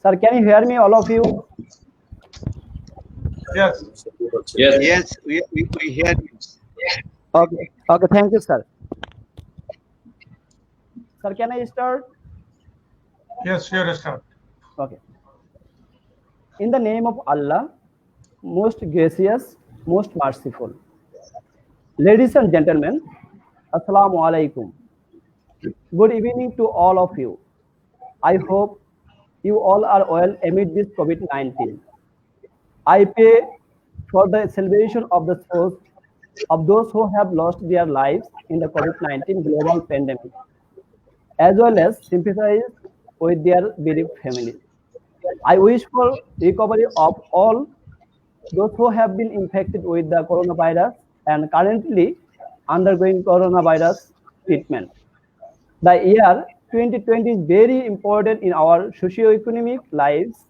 Sir, can you hear me, all of you? Yes. Yes, we hear you. Okay. Okay. Thank you, sir. Sir, can I start? Yes, sure, start. Okay. In the name of Allah, most gracious, most merciful. Ladies and gentlemen, Assalamu alaikum. Good evening to all of you. I hope you all are well amid this COVID-19. I pray for the salvation of the souls of those who have lost their lives in the COVID-19 global pandemic, as well as sympathize with their bereaved families. I wish for recovery of all those who have been infected with the coronavirus and currently undergoing coronavirus treatment. The year 2020 is very important in our socio-economic lives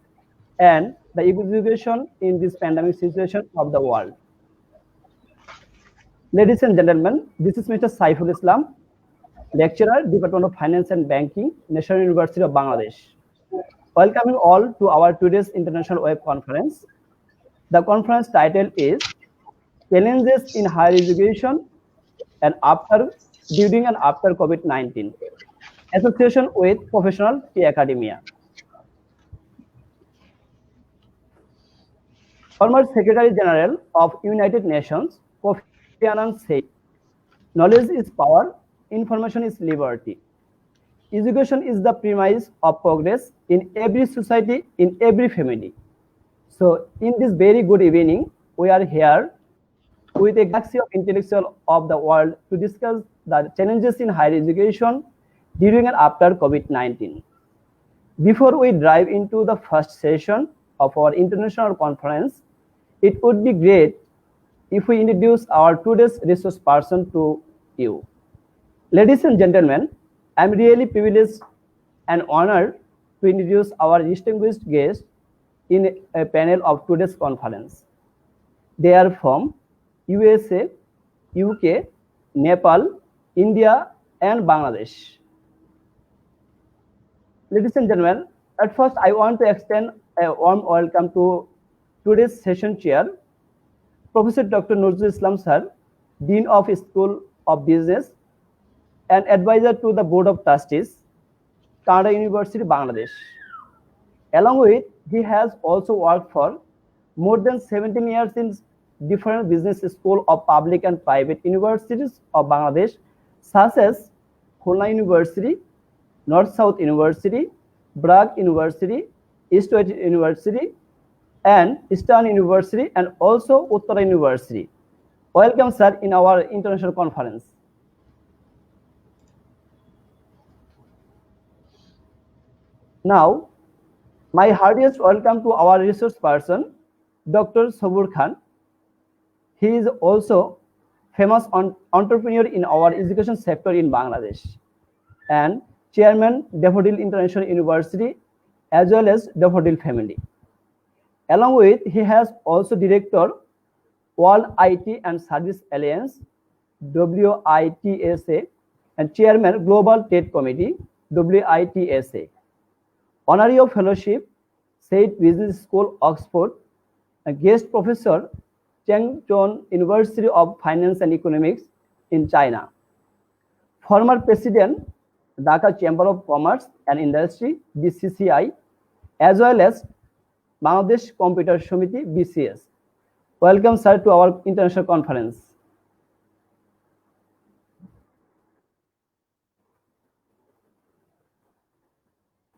and the education in this pandemic situation of the world. Ladies and gentlemen, this is Mr. Saiful Islam, lecturer, Department of Finance and Banking, National University of Bangladesh. Welcoming all to our today's international web conference. The conference title is Challenges in Higher Education and During and After COVID-19, Association with Professional Tea Academia. Former Secretary General of United Nations, Kofi Annan said, knowledge is power, information is liberty. Education is the premise of progress in every society, in every family. So in this very good evening, we are here with a galaxy of intellectuals of the world to discuss the challenges in higher education during and after COVID-19. Before we dive into the first session of our international conference, it would be great if we introduce our today's resource person to you. Ladies and gentlemen, I'm really privileged and honored to introduce our distinguished guest in a panel of today's conference. They are from USA, UK, Nepal, India, and Bangladesh. Ladies and gentlemen, at first I want to extend a warm welcome to today's session chair, Professor Dr. Nazrul Islam sir, Dean of School of Business and advisor to the Board of Trustees, Canada University, Bangladesh. Along with, he has also worked for more than 17 years in different business schools of public and private universities of Bangladesh, such as Khulna University, North-South University, Bragg University, East-West University, and Eastern University, and also Uttara University. Welcome, sir, in our international conference. Now, my heartiest welcome to our resource person, Dr. Sabur Khan. He is also famous entrepreneur in our education sector in Bangladesh and chairman Daffodil International University as well as Daffodil Family. Along with, he has also director World IT and Service Alliance WITSA and chairman Global Trade Committee WITSA. Honorary of Fellowship, Said Business School, Oxford, a guest professor, Cheng Chon University of Finance and Economics in China. Former President, Dhaka Chamber of Commerce and Industry, BCCI, as well as Bangladesh Computer Samiti, BCS. Welcome, sir, to our international conference.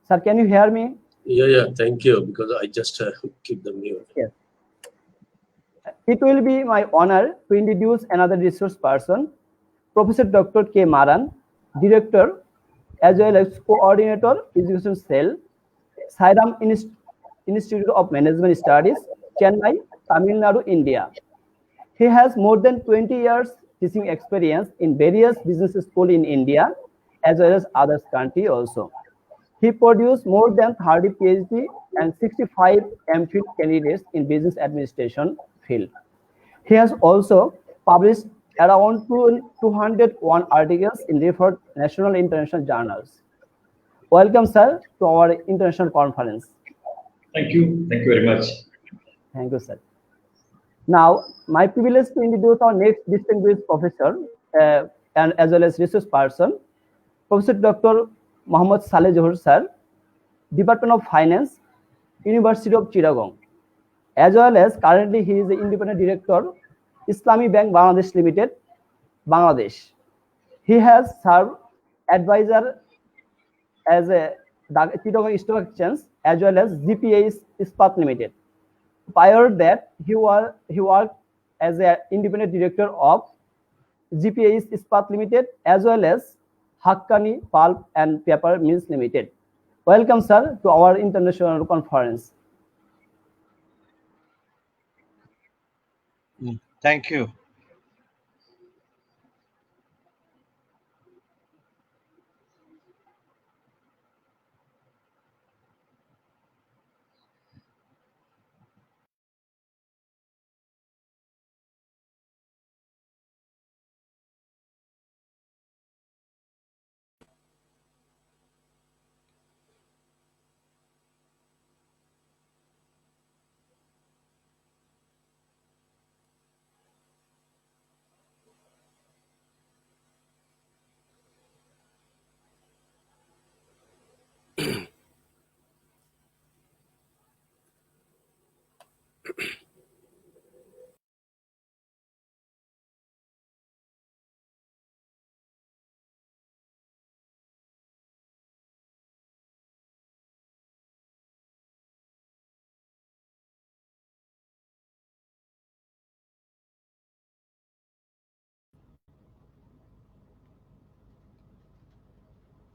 Sir, can you hear me? Yeah, thank you, because I just keep the mute. Yes. It will be my honor to introduce another resource person, Professor Dr. K. Maran, Director as well as Coordinator, Education Cell, Sairam Institute of Management Studies, Chennai, Tamil Nadu, India. He has more than 20 years teaching experience in various business schools in India as well as other countries also. He produced more than 30 PhD and 65 MPhil candidates in business administration field. He has also published around 201 articles in different national and international journals. Welcome, sir, to our international conference. Thank you. Thank you very much. Thank you, sir. Now, my privilege to introduce our next distinguished professor and as well as research person, Professor Dr. Mohammad Saleh Johar sir, Department of Finance, University of Chittagong. As well as currently he is the independent director, Islami Bank Bangladesh Limited, Bangladesh. He has served advisor as a Chittagong Stock Exchange as well as GPA Ispat Limited. Prior that, he worked as an independent director of GPA Ispat Limited as well as Haqqani Pulp and Paper Mills Limited. Welcome, sir, to our international conference. Thank you.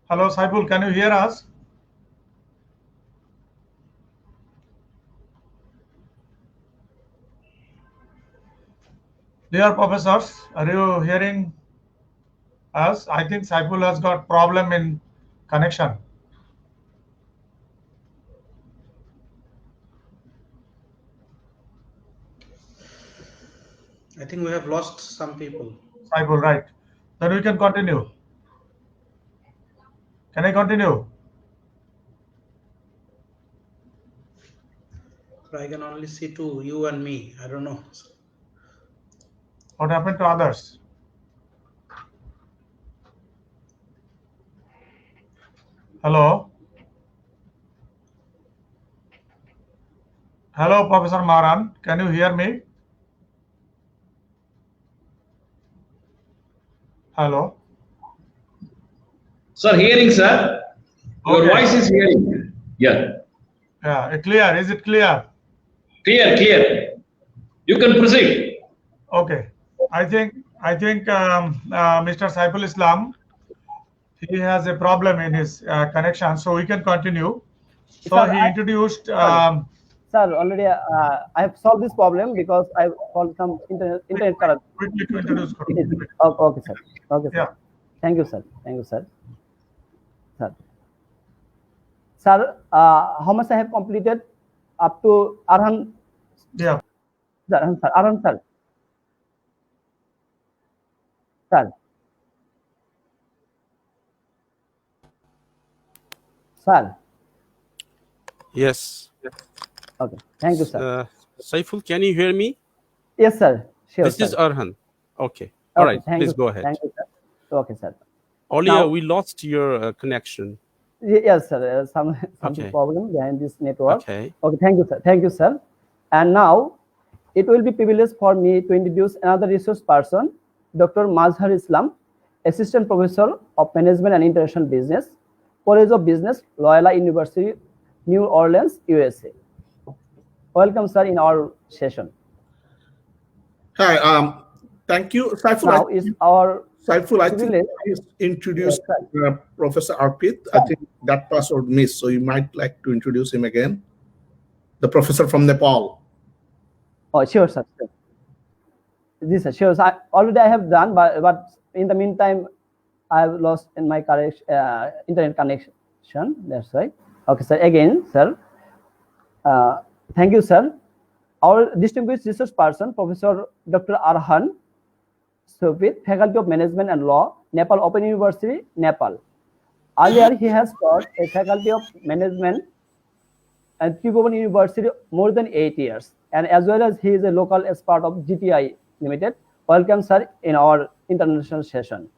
Hello, Saibul, can you hear us? Dear professors, are you hearing us? I think Saibul has got problem in connection. I think we have lost some people. Saibul, right. Then we can continue. Can I continue? I can only see two, you and me. I don't know. What happened to others? Hello? Hello, Professor Maran. Can you hear me? Hello? Sir, hearing, sir. Your Okay. voice is hearing. Yeah. Yeah, clear. Is it clear? Clear, clear. You can proceed. Okay. I think Mr. Saiful Islam, he has a problem in his connection, so we can continue. So Sir, he introduced. Sir, already I have solved this problem because I solved some internet corrupt. Quickly to introduce. Okay, sir. Okay, sir. Yeah. Thank you, sir. Thank you, sir. Sir. Sir, how much I have completed up to Arhan? Yeah. Sir, Arhan, sir. Sir. Sir. Yes. Okay. Thank you, sir. Saiful, can you hear me? Yes, sir. Sure, This sir. is Arhan. Okay. All Okay, right. thank Please you, go ahead. Thank you, sir. Okay, sir. Earlier, Now- we lost your connection. Yes, sir. Some Okay. problem behind this network. Okay. Okay. Thank you, sir. Thank you, sir. And now, it will be privilege for me to introduce another resource person, Dr. Mazhar Islam, Assistant Professor of Management and International Business, College of Business, Loyola University, New Orleans, USA. Welcome, sir, in our session. Hi, thank you. Saiful, Now is our Saiful, I think privilege. he's introduced Yes, Professor Arpit. I think that password missed, so you might like to introduce him again. The professor from Nepal. Oh, sure, sir. Sure. This, sir, sure. So already I have done, but in the meantime, I have lost in my internet connection. That's right. Okay, sir. Again, sir. Thank you, sir. Our distinguished research person, Professor Dr. Arhan Sofit, Faculty of Management and Law, Nepal Open University, Nepal. Earlier, he has taught a Faculty of Management and Tribhuvan University more than 8 years, and as well as he is a local expert of GTI Limited. Welcome, sir, in our international session.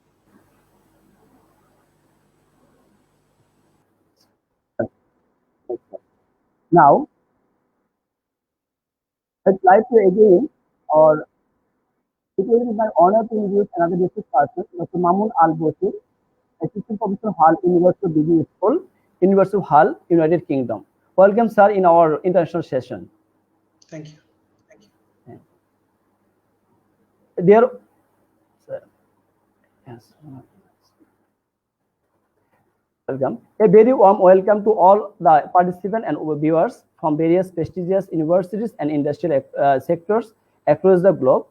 Now, I'd like to again, or it will be my honor to introduce another distinguished person, Dr. Mamun Al-Bashir, Assistant Professor Hull, University of Business School, University of Hull, United Kingdom. Welcome, sir, in our international session. Thank you. Thank you. Dear, sir, yes. Welcome. A very warm welcome to all the participants and viewers from various prestigious universities and industrial sectors across the globe.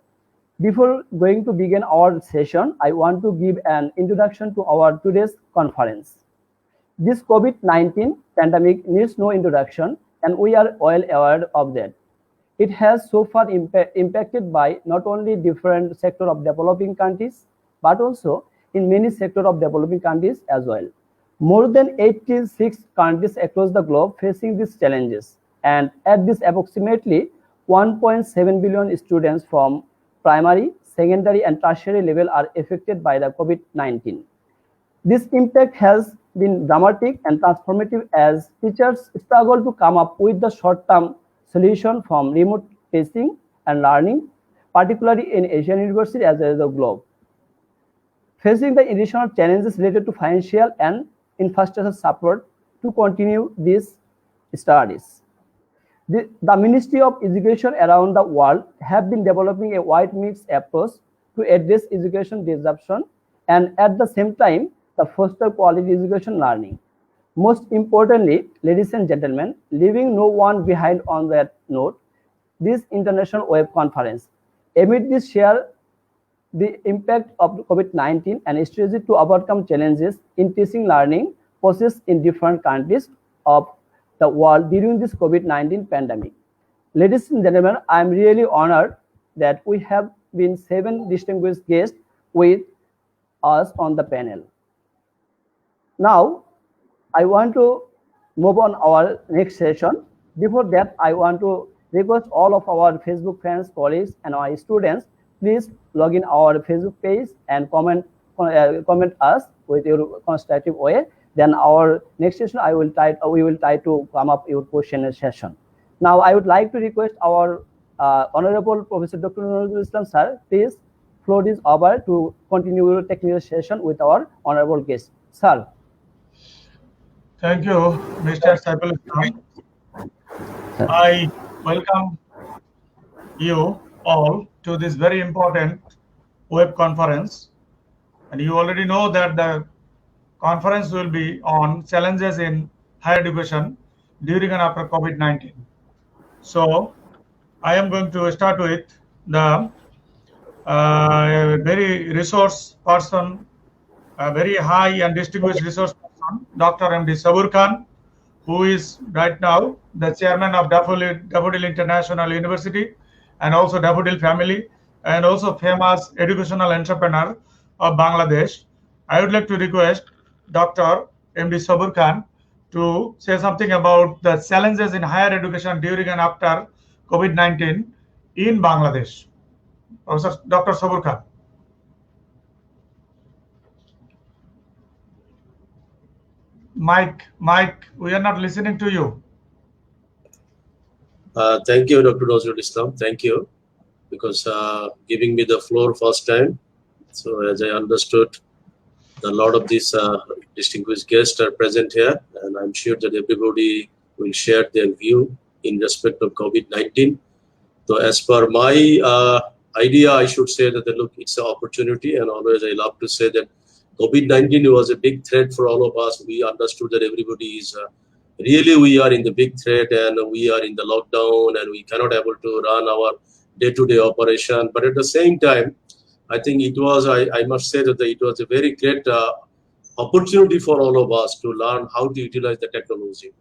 Before going to begin our session, I want to give an introduction to our today's conference. This COVID-19 pandemic needs no introduction, and we are well aware of that. It has so far impacted by not only different sectors of developing countries, but also in many sectors of developing countries as well. More than 86 countries across the globe facing these challenges, and at this approximately 1.7 billion students from primary, secondary, and tertiary level are affected by the COVID-19. This impact has been dramatic and transformative as teachers struggle to come up with the short-term solution from remote teaching and learning, particularly in Asian universities as well as the globe. Facing the additional challenges related to financial and infrastructure support to continue these studies. The Ministry of Education around the world have been developing a wide mixed approach to address education disruption and at the same time the foster quality education learning. Most importantly, ladies and gentlemen, leaving no one behind on that note, this international web conference, amid this share the impact of COVID-19 and strategy to overcome challenges in teaching learning process in different countries of the world during this COVID-19 pandemic. Ladies and gentlemen, I am really honored that we have been 7 distinguished guests with us on the panel. Now, I want to move on our next session. Before that, I want to request all of our Facebook friends, colleagues, and our students, please log in our Facebook page and comment us with your constructive way. Then our next session, we will try to come up your question session. Now, I would like to request our Honorable Professor Dr. Nazrul, sir, please floor is over to continue your technical session with our honorable guest, sir. Thank you, Mr. Saiful Islam. I welcome you all to this very important web conference. And you already know that the conference will be on challenges in higher education during and after COVID-19. So I am going to start with the very resource person, a very high and distinguished resource person, Dr. M.D. Sabur Khan, who is right now the chairman of Daffodil International University and also Daffodil family, and also famous educational entrepreneur of Bangladesh. I would like to request Dr. M.D. Sabur Khan to say something about the challenges in higher education during and after COVID-19 in Bangladesh. Professor Dr. Sabur Khan. Mike, we are not listening to you. Thank you, Dr. Nazrul Islam. Thank you, because giving me the floor first time. So as I understood, a lot of these distinguished guests are present here, and I'm sure that everybody will share their view in respect of COVID-19. So as per my idea, I should say that look, it's an opportunity, and always I love to say that COVID-19 was a big threat for all of us. We understood that everybody is really, we are in the big threat and we are in the lockdown and we cannot able to run our day-to-day operation. But at the same time, I think it was, I must say that it was a very great opportunity for all of us to learn how to utilize the technology.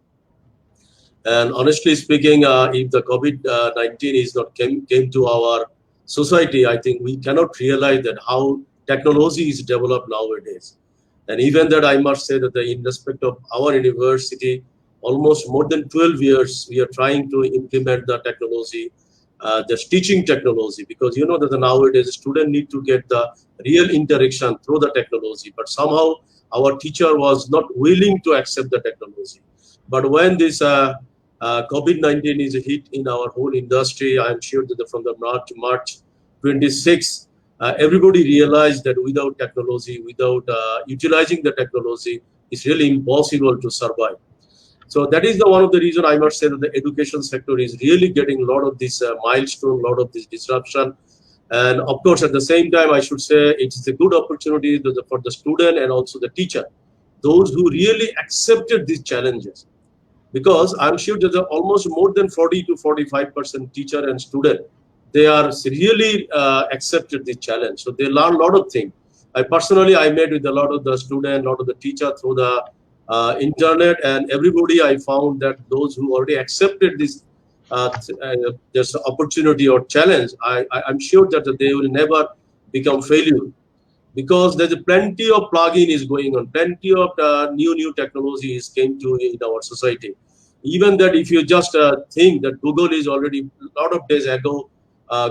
And honestly speaking, if the COVID-19 is not came to our society, I think we cannot realize that how technology is developed nowadays. And even that, I must say that in respect of our university, almost more than 12 years, we are trying to implement the technology, just teaching technology, because you know that nowadays students need to get the real interaction through the technology, but somehow our teacher was not willing to accept the technology. But when this COVID-19 is a hit in our whole industry, I'm sure that from the March 26, everybody realized that without technology, without utilizing the technology, it's really impossible to survive. So that is the one of the reason I must say that the education sector is really getting a lot of this milestone, a lot of this disruption. And of course, at the same time, I should say it is a good opportunity for the student and also the teacher, those who really accepted these challenges. Because I'm sure that almost more than 40 to 45% teacher and student, they are really accepted this challenge. So they learn a lot of things. I met with a lot of the student, a lot of the teacher through the internet, and everybody I found that those who already accepted this opportunity or challenge, I'm sure that they will never become failure, because there's plenty of plugin is going on, plenty of new technologies came to in our society. Even that if you just think that Google is already, a lot of days ago,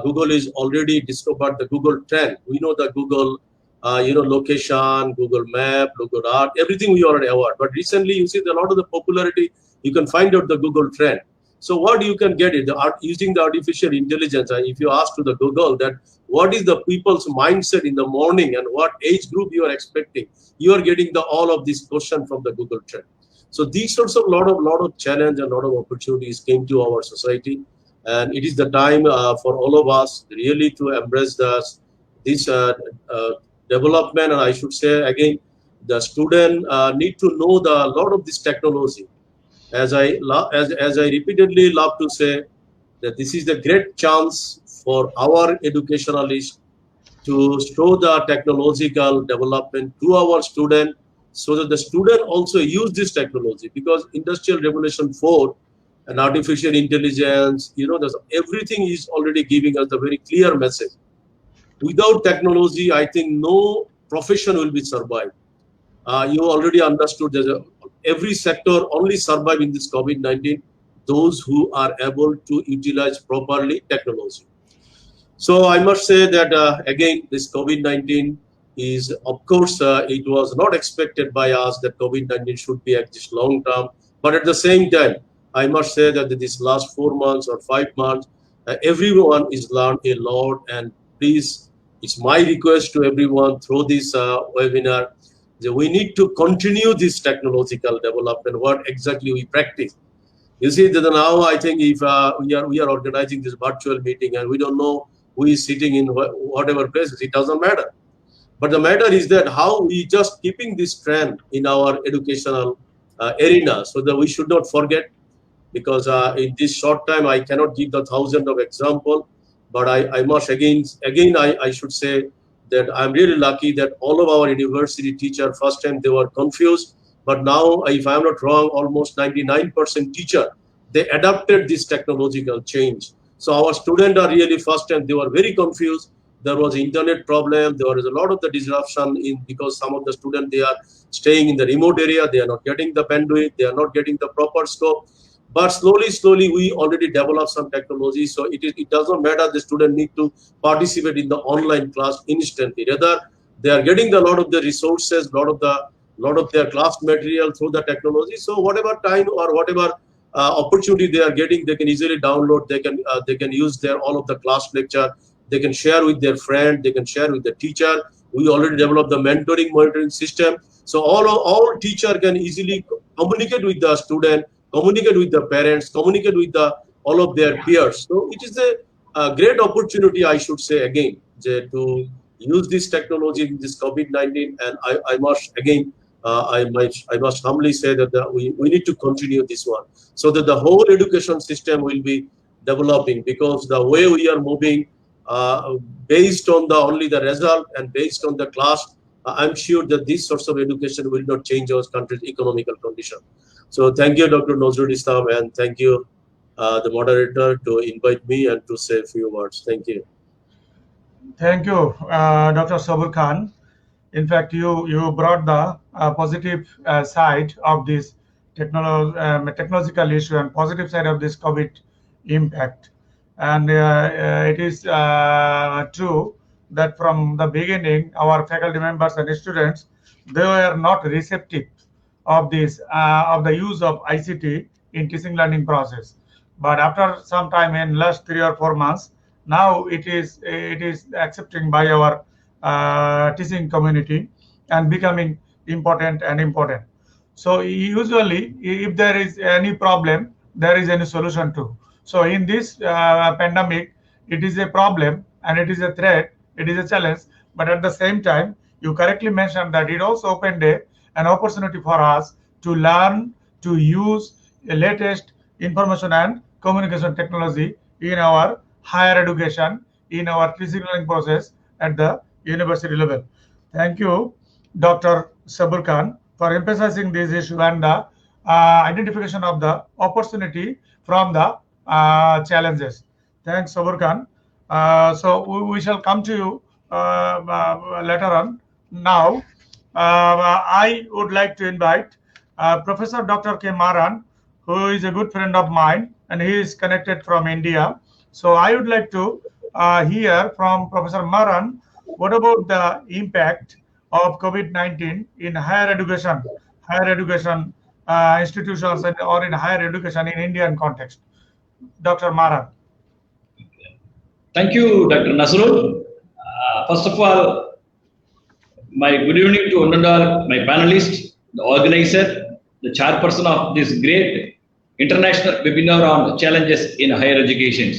Google is already discovered the Google trend. We know the Google, location, Google Map, Google Art, everything we already aware. But recently you see a lot of the popularity, you can find out the Google trend. So what you can get it, using the artificial intelligence, if you ask to the Google that what is the people's mindset in the morning and what age group you are expecting, you are getting all of this question from the Google trend. So these sorts of lot of challenge and lot of opportunities came to our society, and it is the time for all of us really to embrace this development. And I should say again, the student need to know a lot of this technology. As I repeatedly love to say, that this is the great chance for our educationalists to show the technological development to our student, so that the student also use this technology, because Industrial Revolution 4 and artificial intelligence, everything is already giving us a very clear message. Without technology, I think no profession will be survived. You already understood that every sector only survive in this COVID-19 those who are able to utilize properly technology. So I must say that again, this COVID-19 is, of course, it was not expected by us that COVID-19 should be at this long term. But at the same time, I must say that this last 4 months or 5 months, everyone is learned a lot. And please, it's my request to everyone through this webinar, that we need to continue this technological development, what exactly we practice. You see that now I think if we are organizing this virtual meeting and we don't know who is sitting in whatever places, it doesn't matter. But the matter is that how we just keeping this trend in our educational arena, so that we should not forget, because in this short time I cannot give the thousands of example, but I must again I should say that I'm really lucky that all of our university teachers, first time they were confused, but now, if I'm not wrong, almost 99% teacher, they adapted this technological change. So our students are really first time, they were very confused. There was internet problem. There was a lot of the disruption because some of the students, they are staying in the remote area. They are not getting the bandwidth. They are not getting the proper scope. But slowly, we already developed some technology. So it doesn't matter. The student need to participate in the online class instantly. Rather, they are getting a lot of the resources, lot of their class material through the technology. So whatever time or whatever opportunity they are getting, they can easily download. They can use their all of the class lecture. They can share with their friend. They can share with the teacher. We already developed the mentoring monitoring system. So all teacher can easily communicate with the student, communicate with the parents, communicate with all of their peers. So it is a great opportunity, I should say again, to use this technology in this COVID-19. And I must again, I must humbly say that we need to continue this one, so that the whole education system will be developing, because the way we are moving, based on only the result and based on the class, I'm sure that these sorts of education will not change our country's economical condition. So thank you, Dr. Nazrul Islam, and thank you, the moderator, to invite me and to say a few words. Thank you. Thank you, Dr. Sabur Khan. In fact, you brought the positive side of this technological issue and positive side of this COVID impact. And it is true that from the beginning, our faculty members and students, they were not receptive of this of the use of ICT in teaching learning process. But after some time, in last 3 or 4 months, now it is accepting by our teaching community and becoming important. So usually, if there is any problem, there is any solution too. So in this pandemic, it is a problem and it is a threat, it is a challenge. But at the same time, you correctly mentioned that it also opened an opportunity for us to learn to use the latest information and communication technology in our higher education, in our teaching learning process at the university level. Thank you, Dr. Sabur Khan, for emphasizing this issue and the identification of the opportunity from the challenges. Thanks, Sabur Khan. So we shall come to you later on. Now, I would like to invite Professor Dr. K. Maran, who is a good friend of mine, and he is connected from India. So I would like to hear from Professor Maran, what about the impact of COVID-19 in higher education institutions or in higher education in Indian context? Dr. Maran. Thank you, Dr. Nazrul. First of all, my good evening to one and all my panelists, the organizer, the chairperson of this great international webinar on challenges in higher education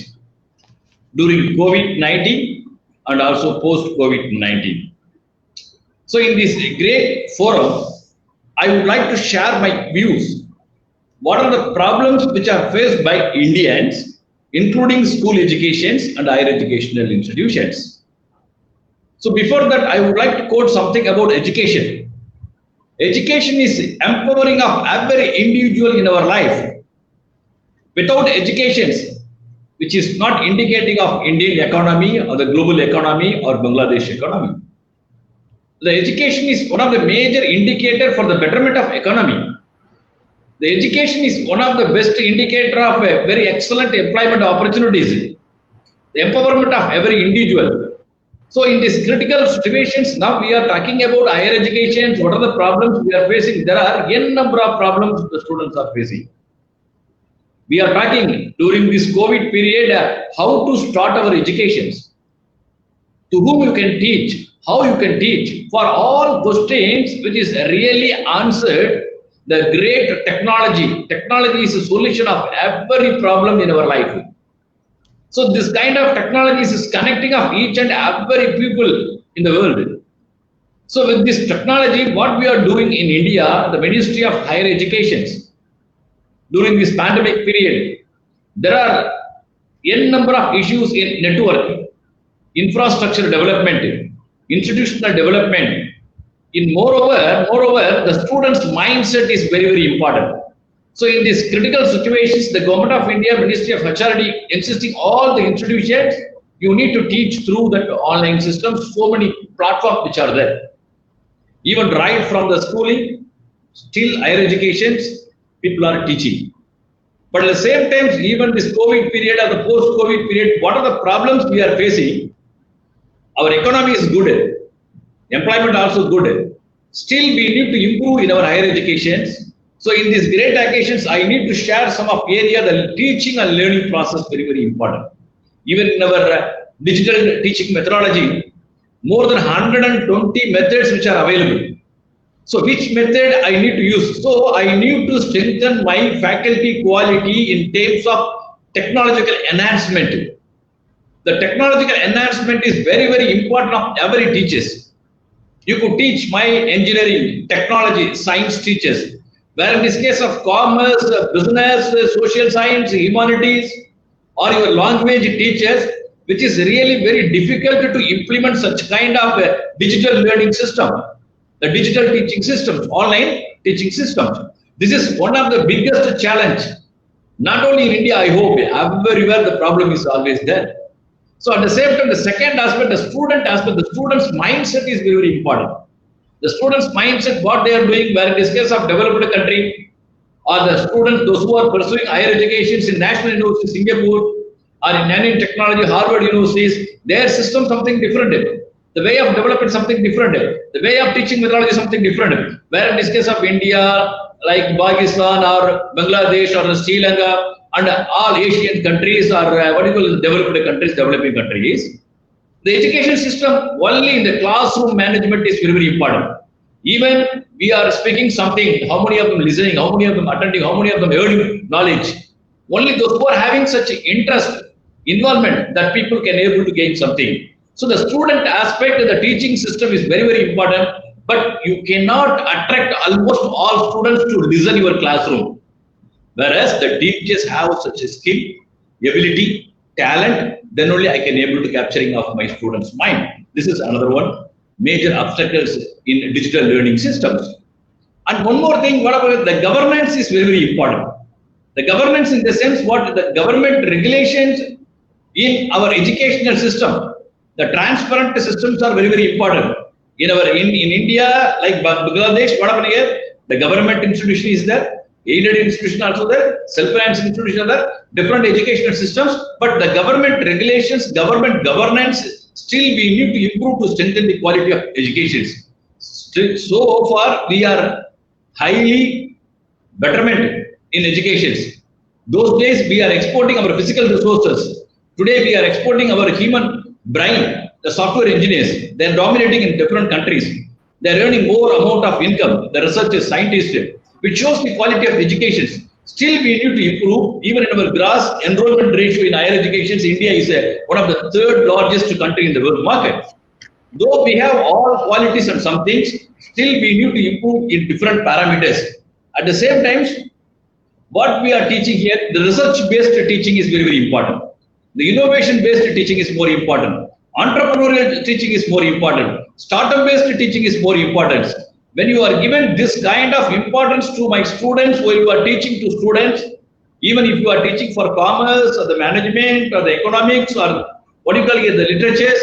during COVID-19 and also post-COVID-19. So in this great forum, I would like to share my views. What are the problems which are faced by Indians, including school educations and higher educational institutions? So before that, I would like to quote something about education. Education is empowering of every individual in our life. Without education, which is not indicating of Indian economy or the global economy or Bangladesh economy. The education is one of the major indicator for the betterment of economy. The education is one of the best indicator of a very excellent employment opportunities, the empowerment of every individual. So in these critical situations, now we are talking about higher education. What are the problems we are facing? There are n number of problems the students are facing. We are talking during this COVID period how to start our educations, to whom you can teach, how you can teach. For all questions which is really answered, the great technology. Technology is a solution of every problem in our life. So this kind of technology is connecting of each and every people in the world. So with this technology, what we are doing in India, the Ministry of Higher Education, during this pandemic period, there are n number of issues in network, infrastructure development, institutional development. Moreover, the student's mindset is very, very important. So in these critical situations, the Government of India, Ministry of HRD, insisting all the institutions, you need to teach through that online system. So many platforms which are there. Even right from the schooling, still higher educations, people are teaching. But at the same time, even this COVID period or the post-COVID period, what are the problems we are facing? Our economy is good. Employment also good. Still, we need to improve in our higher educations. So in these great occasions, I need to share some of area, the teaching and learning process, very, very important. Even in our digital teaching methodology, more than 120 methods which are available. So which method I need to use? So I need to strengthen my faculty quality in terms of technological enhancement. The technological enhancement is very, very important of every teachers. You could teach my engineering, technology, science teachers, where in this case of commerce, business, social science, humanities, or your language teachers, which is really very difficult to implement such kind of digital learning system, the digital teaching systems, online teaching systems. This is one of the biggest challenge. Not only in India, I hope, everywhere the problem is always there. So at the same time, the second aspect, the student aspect, the student's mindset is very, very important. The student's mindset, what they are doing, where in this case of developed country or the students, those who are pursuing higher educations in national universities, Singapore, or in nanotechnology, Harvard universities, their system something different. The way of development something different. The way of teaching methodology is something different. Where in this case of India, like Pakistan or Bangladesh or Sri Lanka, and all Asian countries or what do you call developed countries, developing countries, the education system only in the classroom management is very, very important. Even we are speaking something, how many of them listening, how many of them attending, how many of them earning knowledge. Only those who are having such interest, involvement, that people can able to gain something. So the student aspect of the teaching system is very, very important, but you cannot attract almost all students to listen your classroom. Whereas the teachers have such a skill, ability, talent, then only I can able to capturing of my students' mind. This is another one major obstacles in digital learning systems. And one more thing, what about the governance is very, very important. The governance in the sense what the government regulations in our educational system, the transparent systems are very, very important. In India, like Bangladesh, what happened here? The government institution is there. Aided institution also there, self-finance institution are there, different educational systems, but the government regulations, government governance, still we need to improve to strengthen the quality of education. So far, we are highly betterment in education. Those days, we are exporting our physical resources. Today, we are exporting our human brain, the software engineers. They are dominating in different countries. They are earning more amount of income, the researchers, scientists, which shows the quality of education. Still, we need to improve. Even in our gross enrollment ratio in higher education, India is one of the third largest country in the world market. Though we have all qualities and some things, still we need to improve in different parameters. At the same time, what we are teaching here, the research-based teaching is very, very important. The innovation-based teaching is more important. Entrepreneurial teaching is more important. Startup-based teaching is more important. When you are given this kind of importance to my students, where you are teaching to students, even if you are teaching for commerce or the management or the economics or what do you call it, the literatures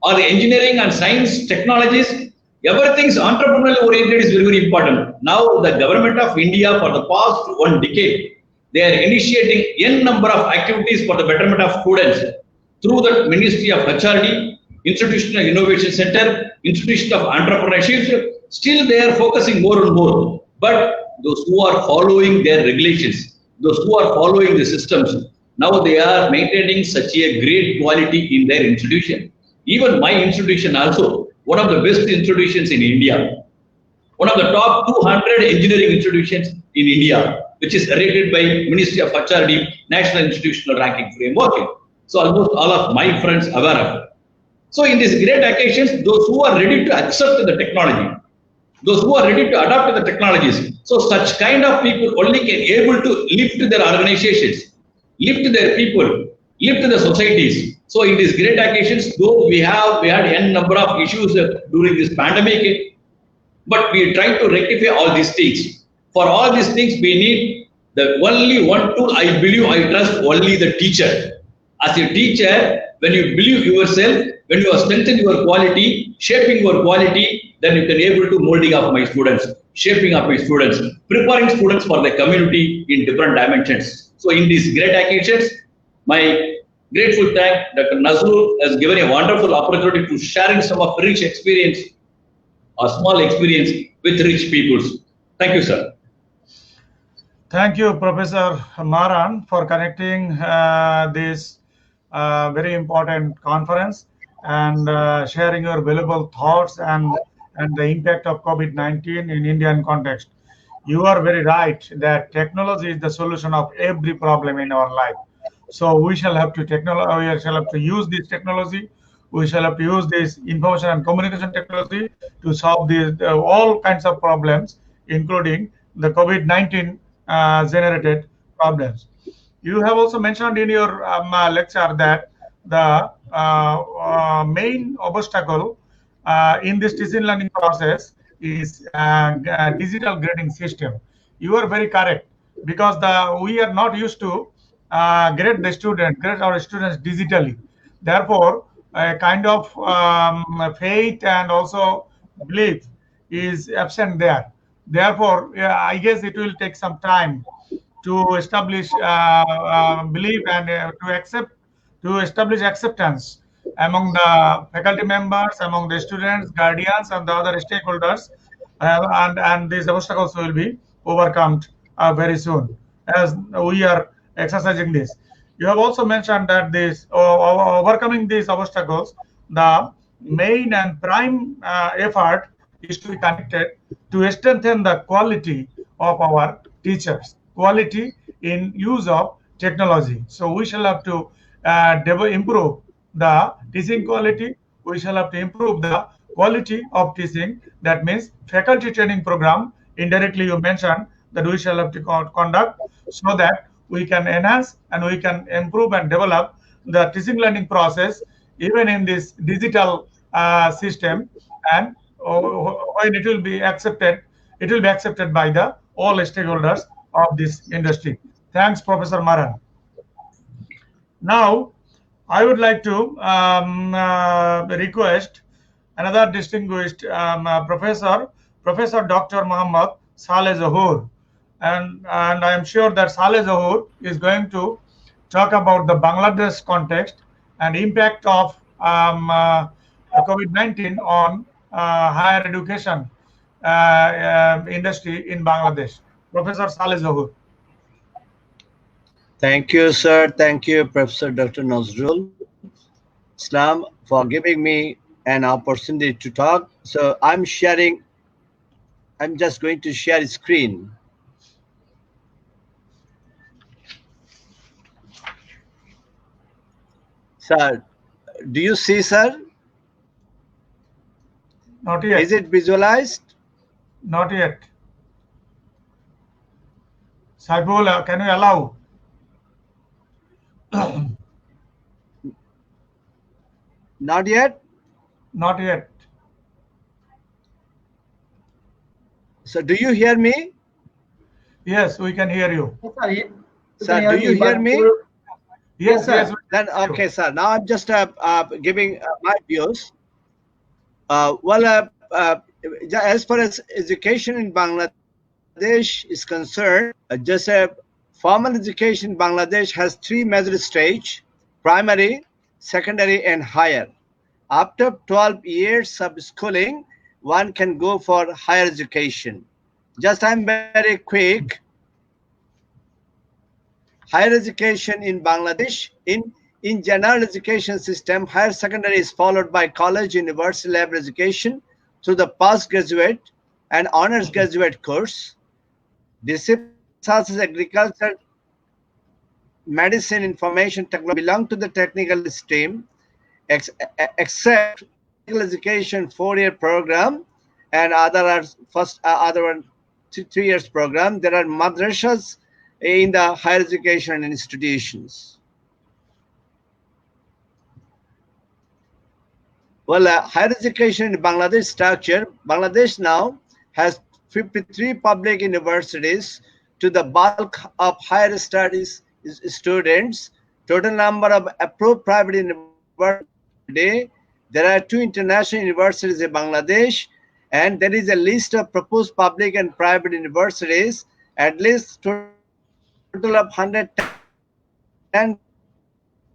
or the engineering and science technologies, everything's entrepreneurial oriented is very, very important. Now the government of India for the past 1 decade, they are initiating n number of activities for the betterment of students through the Ministry of HRD, Institutional Innovation Center, Institution of Entrepreneurship. Still they are focusing more and more, but those who are following their regulations, those who are following the systems, now they are maintaining such a great quality in their institution. Even my institution also, one of the best institutions in India, one of the top 200 engineering institutions in India, which is rated by Ministry of HRD, National Institutional Ranking Framework. So almost all of my friends are aware of it. So in these great occasions, those who are ready to accept the technology, those who are ready to adopt the technologies, so such kind of people only can able to lift their organizations, lift their people, lift the societies. So in these great occasions, though we had n number of issues during this pandemic, but we try to rectify all these things. For all these things, we need the only one tool. I believe, I trust only the teacher. As a teacher, when you believe yourself, when you are strengthening your quality, shaping your quality, then you can able to molding up my students, shaping up my students, preparing students for the community in different dimensions. So in these great occasions, my grateful thank Dr. Nazrul has given a wonderful opportunity to sharing some of rich experience or small experience with rich peoples. Thank you, sir. Thank you, Professor Maran, for connecting this very important conference and sharing your valuable thoughts and the impact of COVID-19 in Indian context. You are very right that technology is the solution of every problem in our life. So we shall have to use this technology. We shall have to use this information and communication technology to solve all kinds of problems, including the COVID-19 generated problems. You have also mentioned in your lecture that the main obstacle in this teaching learning process is digital grading system. You are very correct, because we are not used to grade our students digitally. Therefore, a kind of faith and also belief is absent there. Therefore, I guess it will take some time to establish belief and to establish acceptance among the faculty members, among the students, guardians, and the other stakeholders, and these obstacles will be overcome very soon as we are exercising this. You have also mentioned that this overcoming these obstacles, the main and prime effort is to be connected to strengthen the quality of our teachers, quality in use of technology. So we shall have to improve the teaching quality. We shall have to improve the quality of teaching. That means faculty training program. Indirectly, you mentioned that we shall have to conduct so that we can enhance and we can improve and develop the teaching learning process even in this digital system, and when it will be accepted by the all stakeholders of this industry. Thanks, Professor Maran. Now, I would like to request another distinguished professor, Professor Dr. Muhammad Saleh Zahoor. And I am sure that Saleh Zahoor is going to talk about the Bangladesh context and impact of COVID-19 on higher education industry in Bangladesh. Professor Saleh Zahoor. Thank you, sir. Thank you, Professor Dr. Nazrul Islam, for giving me an opportunity to talk. So I'm just going to share screen. Sir, do you see, sir? Not yet. Is it visualized? Not yet. Saiful, can you allow? Not yet? Not yet. So do you hear me? Yes, we can hear you. Sir, do you hear me? Yes, yes. Then okay, sir. Now I'm just giving my views. As far as education in Bangladesh is concerned, just formal education in Bangladesh has three major stages: primary, secondary, and higher. After 12 years of schooling, one can go for higher education. Just I'm very quick. Higher education in Bangladesh, in general education system, higher secondary is followed by college, university level education through the postgraduate and honors graduate course. Disciplines such as agriculture, medicine, information technology belong to the technical stream, except technical education 4-year program and other one 3 years program. There are madrasas in the higher education institutions. Well, higher education in Bangladesh structure, Bangladesh now has 53 public universities to the bulk of higher studies students. Total number of approved private universities today. There are 2 international universities in Bangladesh, and there is a list of proposed public and private universities. At least total of 110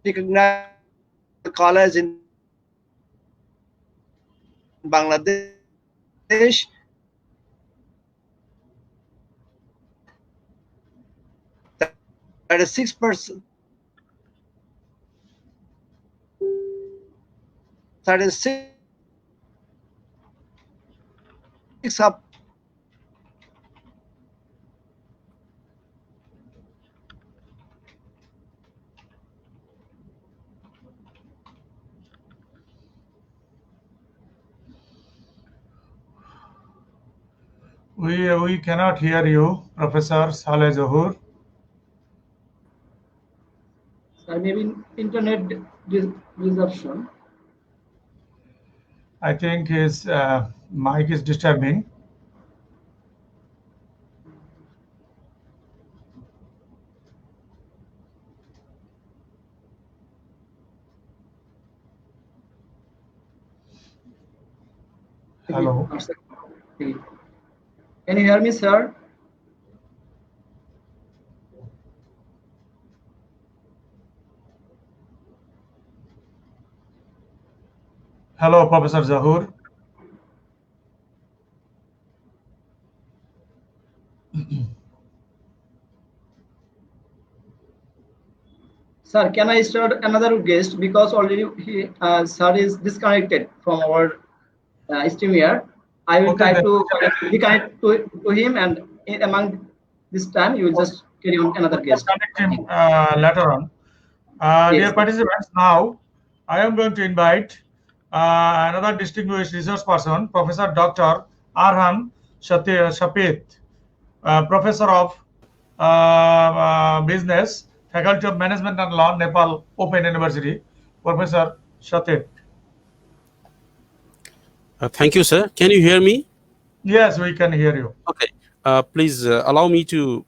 recognized colleges in Bangladesh. 36%, 36 of We cannot hear you, Professor Saleh Zahoor. Maybe internet disruption. I think his mic is disturbing. Hello. Can you hear me, sir? Hello, Professor Zahur. Sir, can I start another guest because already sir is disconnected from our stream here. I will Okay, try then. to reconnect to him, and among this time you will just carry on another guest. Connect him later on. Dear Yes. participants, now I am going to invite another distinguished resource person, Professor Dr. Arhan Shapit, Professor of Business, Faculty of Management and Law, Nepal Open University. Professor Shapit. Thank you, sir. Can you hear me? Yes, we can hear you. Okay. Please allow me to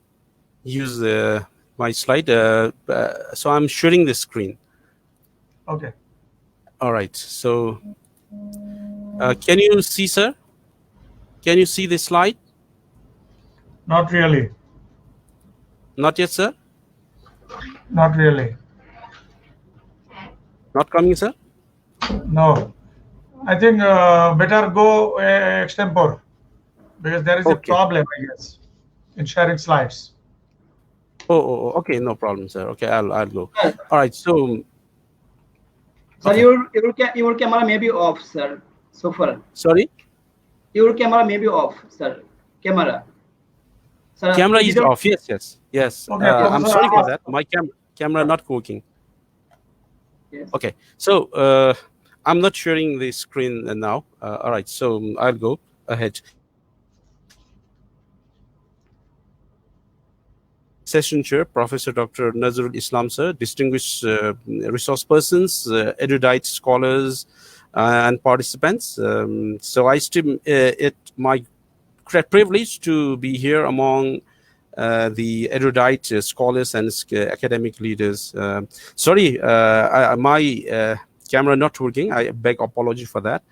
use my slide. So I'm sharing the screen. Okay. All right. So can you see, sir? Can you see the slide? Not really. Not yet, sir? Not really. Not coming, sir? No. I think better go extempore because there is a Okay. problem, I guess, in sharing slides. Oh, okay. No problem, sir. Okay, I'll go. Sir, All right. So, sir, okay. your camera may be off, sir. So far, Sorry? your camera may be off, sir. Camera. Sir, Camera we is don't- off. Yes. Okay, I'm Professor sorry for Arhan. that. My camera not working. Yes. Okay. So, I'm not sharing the screen now. All right. So I'll go ahead. Session chair, Professor Dr. Nazrul Islam, sir, distinguished resource persons, erudite scholars, and participants. So I esteem it my great privilege to be here among the erudite scholars and academic leaders. Sorry, my camera not working. I beg apology for that.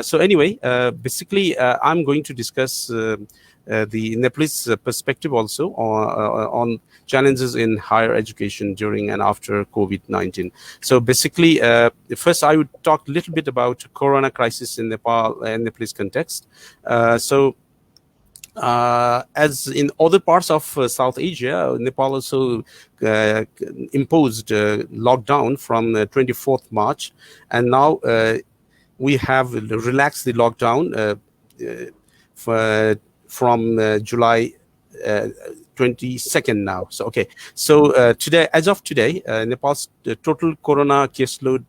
So anyway, basically, I'm going to discuss the Nepalese perspective also on challenges in higher education during and after COVID-19. So basically, first I would talk a little bit about Corona crisis in Nepal and Nepalese context. As in other parts of South Asia, Nepal also imposed lockdown from 24th March, and now we have relaxed the lockdown from July 22nd now. So okay, so today, as of today, Nepal's total corona caseload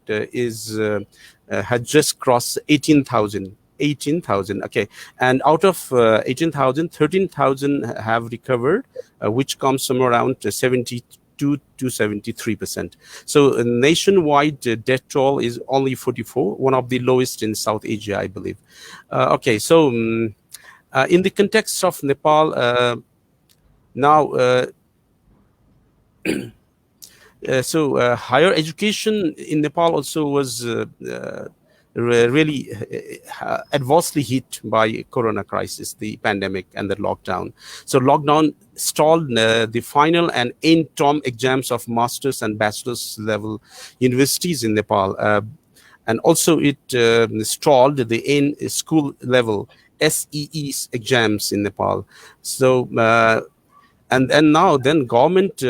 had just crossed 18,000. Okay, and out of 18,000, 13,000 have recovered, which comes somewhere around 72 to 73%. So nationwide death toll is only 44, one of the lowest in South Asia, I believe. Okay, so in the context of Nepal, now higher education in Nepal also was really adversely hit by corona crisis, the pandemic and the lockdown. So lockdown stalled the final and end term exams of master's and bachelor's level universities in Nepal. And also it stalled the end school level SEE exams in Nepal. So and now then government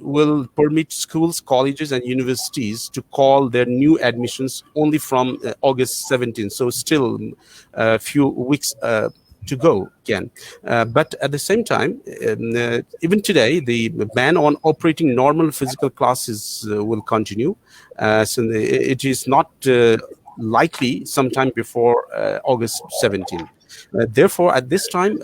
will permit schools, colleges and universities to call their new admissions only from August 17th. So still a few weeks to go again. But at the same time, even today, the ban on operating normal physical classes will continue. So it is not likely sometime before August 17th. Therefore, at this time,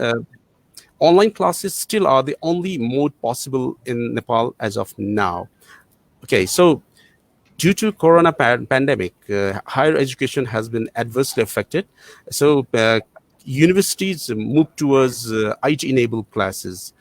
online classes still are the only mode possible in Nepal as of now. Okay, so due to corona pandemic, higher education has been adversely affected. So universities moved towards IT-enabled classes.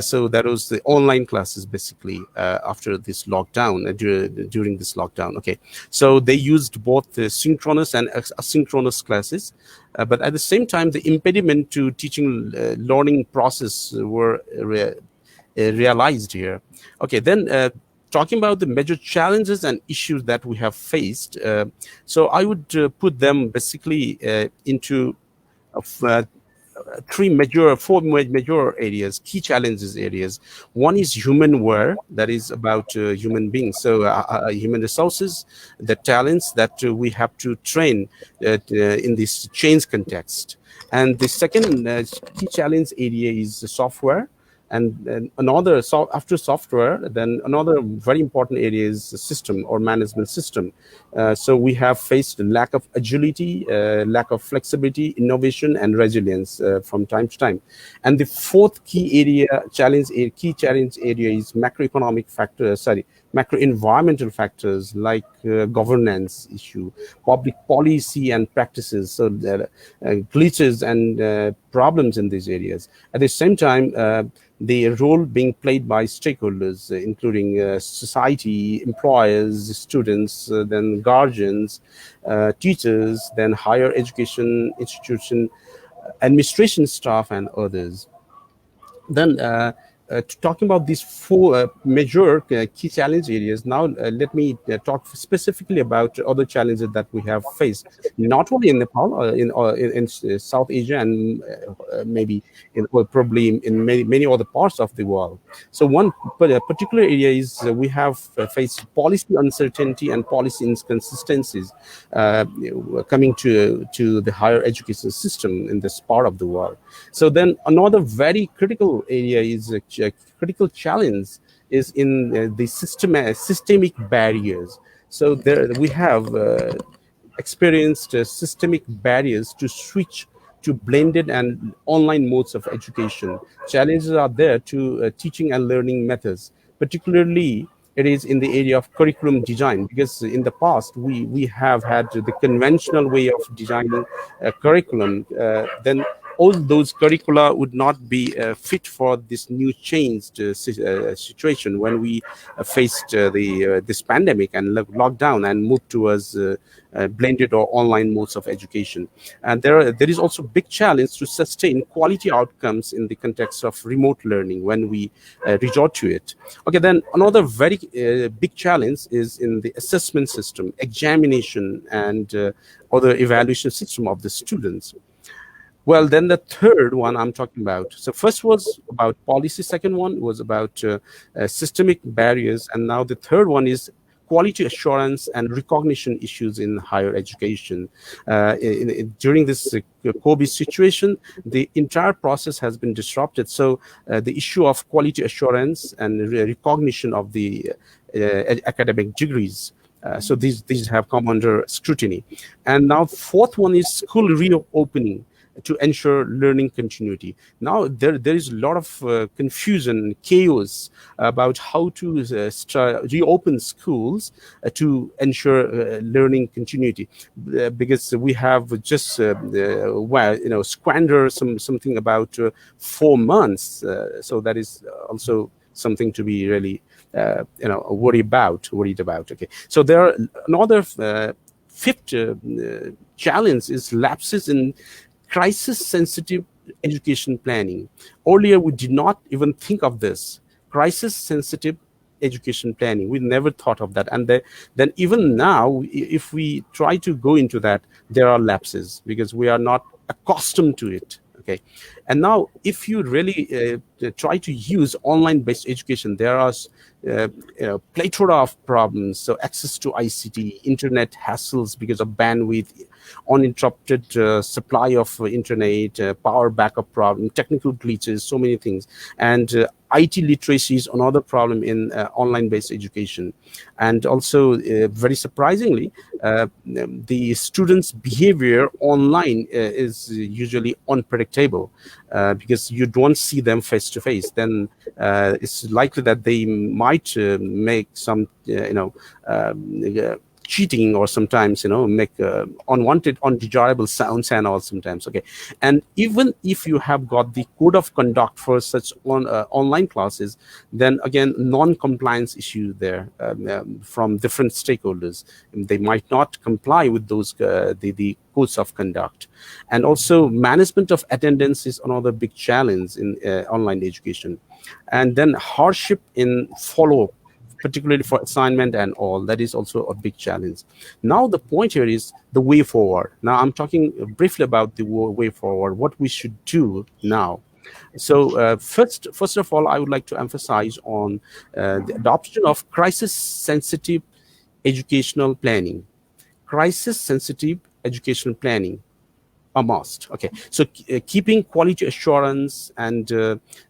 So that was the online classes basically after this lockdown, during this lockdown. Okay, so they used both the synchronous and asynchronous classes. But at the same time, the impediment to teaching learning process were realized here. Okay, then talking about the major challenges and issues that we have faced. So I would put them basically into four major areas, key challenges areas. One is humanware, that is about human beings. So human resources, the talents that we have to train in this change context. And the second key challenge area is software. And another, after software, then another very important area is the system or management system. So we have faced lack of agility, lack of flexibility, innovation, and resilience from time to time. And the fourth key challenge area is macroeconomic factors, macro environmental factors like governance issue, public policy and practices, so glitches and problems in these areas. At the same time, the role being played by stakeholders, including society, employers, students, then guardians, teachers, then higher education institution, administration staff, and others. Then talking about these four major key challenge areas, now let me talk specifically about other challenges that we have faced, not only in Nepal, in South Asia, and maybe probably in many other parts of the world. So one particular area is we have faced policy uncertainty and policy inconsistencies coming to the higher education system in this part of the world. So then another very critical area is critical challenge is in the systemic barriers. So there we have experienced systemic barriers to switch to blended and online modes of education. Challenges are there to teaching and learning methods, particularly it is in the area of curriculum design, because in the past we have had the conventional way of designing a curriculum. Then all those curricula would not be fit for this new changed situation when we faced this pandemic and lockdown and moved towards blended or online modes of education. And there is also a big challenge to sustain quality outcomes in the context of remote learning when we resort to it. Okay, then another very big challenge is in the assessment system, examination, and other evaluation system of the students. Well, then the third one I'm talking about. So first was about policy. Second one was about systemic barriers. And now the third one is quality assurance and recognition issues in higher education. During this COVID situation, the entire process has been disrupted. So the issue of quality assurance and recognition of the academic degrees, so these have come under scrutiny. And now fourth one is school reopening to ensure learning continuity. Now there is a lot of confusion, chaos about how to reopen schools to ensure learning continuity, because we have just squandered something about 4 months. So that is also something to be really worried about. Okay, so there are another fifth challenge is lapses in crisis-sensitive education planning. Earlier, we did not even think of this. Crisis-sensitive education planning, we never thought of that. And then even now, if we try to go into that, there are lapses because we are not accustomed to it. Okay, and now if you really try to use online-based education, there are plethora of problems. So access to ICT, internet hassles because of bandwidth, uninterrupted supply of internet, power backup problem, technical glitches, so many things. And IT literacy is another problem in online-based education. And also, very surprisingly, the students' behavior online is usually unpredictable because you don't see them face to face. Then it's likely that they might make some, cheating, or sometimes make unwanted, undesirable sounds and all sometimes. Okay, and even if you have got the code of conduct for such online classes, then again non-compliance issue there from different stakeholders. They might not comply with those the codes of conduct. And also management of attendance is another big challenge in online education. And then hardship in follow-up, particularly for assignment and all, that is also a big challenge. Now the point here is the way forward. Now I'm talking briefly about the way forward, what we should do now. So first of all, I would like to emphasize on the adoption of crisis-sensitive educational planning. Crisis-sensitive educational planning, a must. Okay, so keeping quality assurance and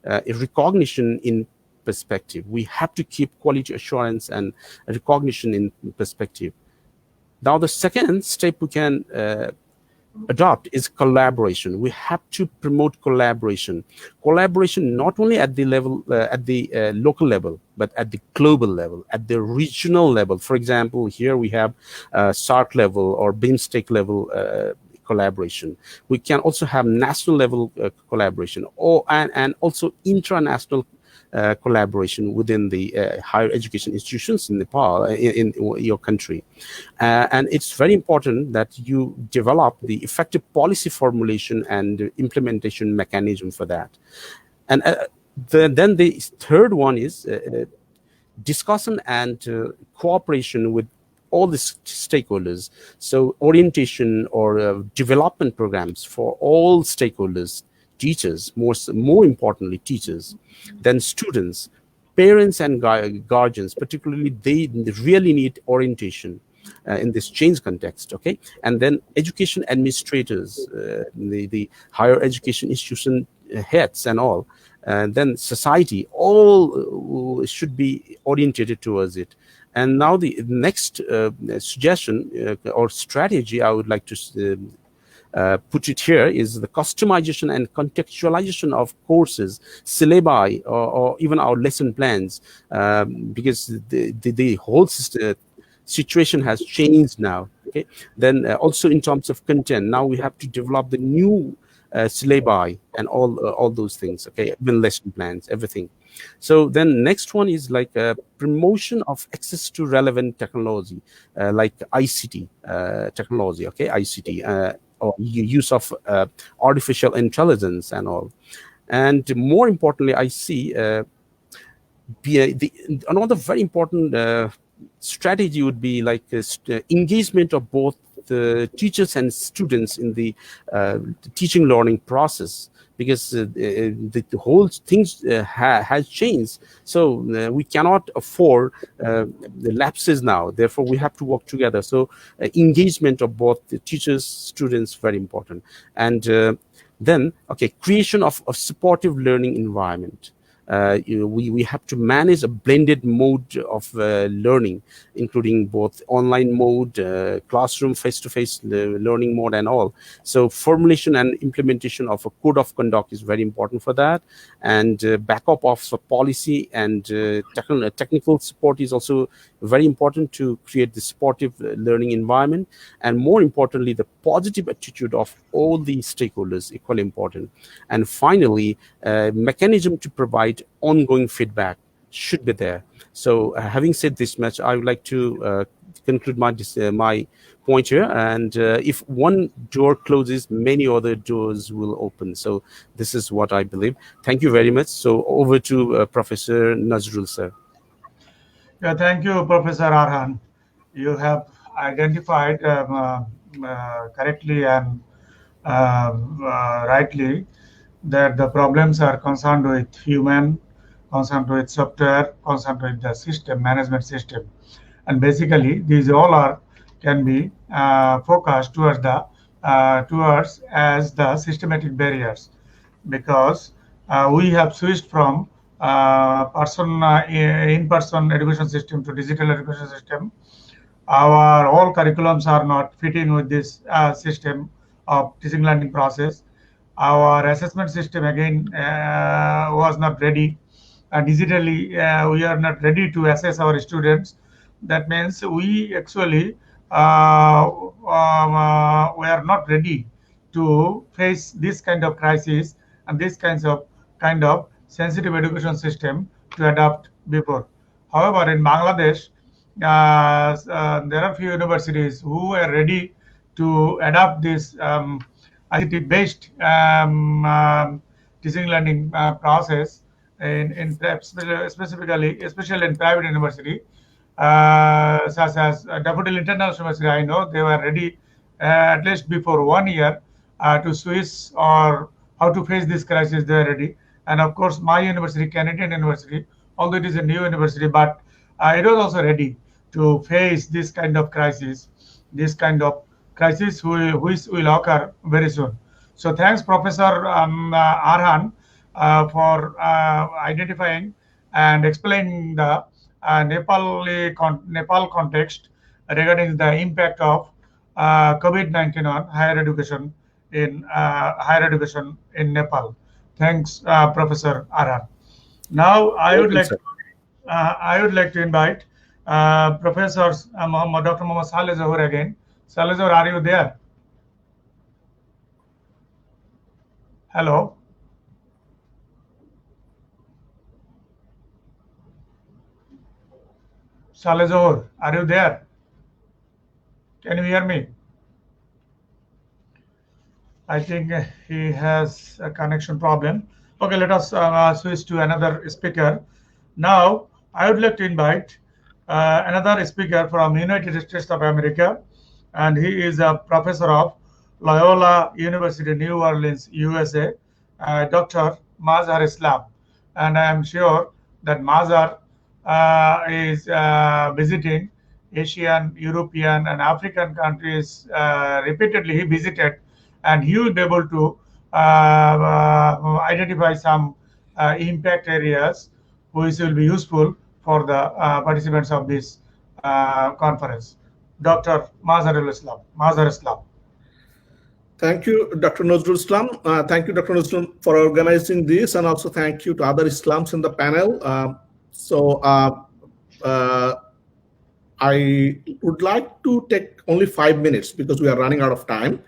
recognition in perspective. We have to keep quality assurance and recognition in perspective. Now, the second step we can adopt is collaboration. We have to promote collaboration. Collaboration not only at the level, at the local level, but at the global level, at the regional level. For example, here we have SARC level or BIMSTEC level collaboration. We can also have national level collaboration, and also international collaboration within the higher education institutions in Nepal, in your country. And it's very important that you develop the effective policy formulation and implementation mechanism for that. And then the third one is discussion and cooperation with all the stakeholders. So orientation or development programs for all stakeholders, teachers, more importantly, teachers, then students, parents and guardians, particularly they really need orientation in this change context, okay? And then education administrators, the higher education institution heads and all, and then society, all should be orientated towards it. And now the next suggestion or strategy I would like to put it here is the customization and contextualization of courses, syllabi, or even our lesson plans, because the whole situation has changed now. Okay, then also in terms of content, now we have to develop the new syllabi and all those things. Okay, even lesson plans, everything. So then next one is like promotion of access to relevant technology, like ICT technology. Okay, ICT. Or use of artificial intelligence and all. And more importantly, I see another very important strategy would be like engagement of both the teachers and students in the teaching learning process, because the whole thing has changed. So we cannot afford the lapses now. Therefore, we have to work together. So engagement of both the teachers, students, very important. And then, okay, creation of a supportive learning environment. We have to manage a blended mode of learning, including both online mode, classroom, face-to-face learning mode and all. So formulation and implementation of a code of conduct is very important for that. And backup of policy and technical support is also very important to create the supportive learning environment. And more importantly, the positive attitude of all the stakeholders, equally important. And finally, mechanism to provide ongoing feedback should be there. So having said this much, I would like to conclude my point here. And if one door closes, many other doors will open. So this is what I believe. Thank you very much. So over to Professor Nazrul, sir. Yeah, thank you, Professor Arhan. You have identified correctly and rightly that the problems are concerned with human, concerned with software, concerned with the system, management system. And basically, these all can be focused towards as the systematic barriers, because we have switched from in-person education system to digital education system. Our all curriculums are not fitting with this system of teaching learning process. Our assessment system again was not ready. Digitally, we are not ready to assess our students. That means we actually we are not ready to face this kind of crisis and this kind of sensitive education system to adapt before. However, in Bangladesh, there are few universities who are ready to adapt this ICT-based teaching learning process in specifically, especially in private university, such as Daffodil International University. I know they were ready at least before 1 year to switch or how to face this crisis. They are ready, and of course, my university, Canadian University, although it is a new university, but it was also ready to face this kind of crisis, which will occur very soon. So thanks, Professor Arhan, for identifying and explaining the Nepal context regarding the impact of COVID-19 on higher education in Nepal. Thanks, Professor Arhan. Now I would like to invite Professors Dr. Mohammad Saleh Zohar again. Saleh Zohar, are you there? Hello. Saleh Zohar, are you there? Can you hear me? I think he has a connection problem. Okay, let us switch to another speaker. Now, I would like to invite another speaker from United States of America, and he is a professor of Loyola University, New Orleans, USA, Dr. Mazhar Islam. And I am sure that Mazhar is visiting Asian, European, and African countries repeatedly. He visited, and he will be able to identify some impact areas which will be useful for the participants of this conference. Dr. Mazhar Islam. Mazhar Islam. Thank you, Dr. Nazrul Islam. Thank you, Dr. Nazrul, for organizing this, and also thank you to other Islams in the panel. I would like to take only 5 minutes because we are running out of time.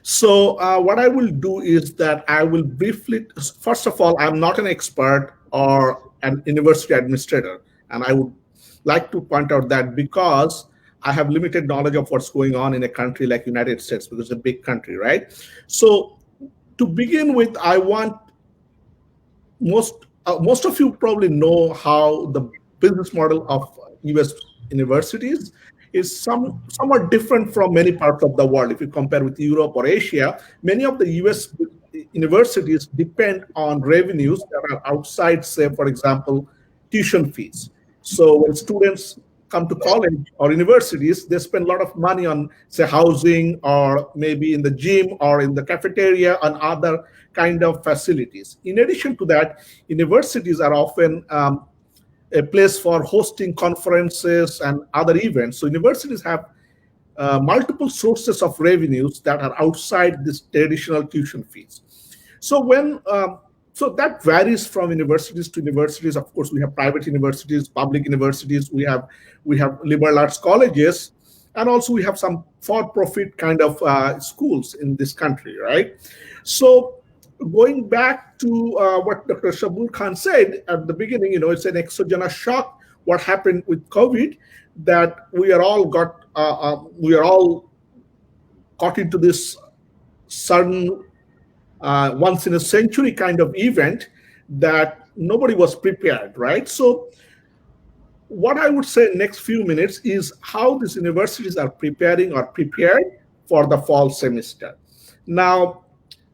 So what I will do is that I will briefly, first of all, I'm not an expert or an university administrator. And I would like to point out that because I have limited knowledge of what's going on in a country like United States, because it's a big country, right? So to begin with, I want most of you probably know how the business model of US universities is somewhat different from many parts of the world. If you compare with Europe or Asia, many of the US universities depend on revenues that are outside, say, for example, tuition fees. So when students come to college or universities, they spend a lot of money on, say, housing or maybe in the gym or in the cafeteria and other kind of facilities. In addition to that, universities are often a place for hosting conferences and other events. So universities have multiple sources of revenues that are outside this traditional tuition fees. So so that varies from universities to universities. Of course, we have private universities, public universities. We have liberal arts colleges, and also we have some for-profit kind of schools in this country, right? So going back to what Dr. Shabur Khan said at the beginning, it's an exogenous shock. What happened with COVID, that we are all caught into this sudden once in a century kind of event that nobody was prepared, right? So what I would say next few minutes is how these universities are prepared for the fall semester. Now,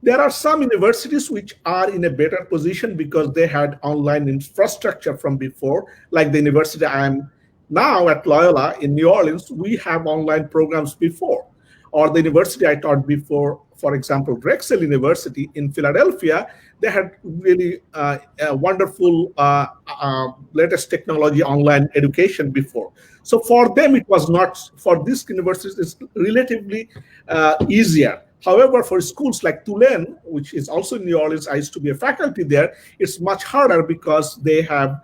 there are some universities which are in a better position because they had online infrastructure from before, like the university I am now at Loyola in New Orleans. We have online programs before, or the university I taught before, for example, Drexel University in Philadelphia, they had really wonderful latest technology online education before. So for them, it was not, for these universities, it's relatively easier. However, for schools like Tulane, which is also in New Orleans, I used to be a faculty there, it's much harder because they have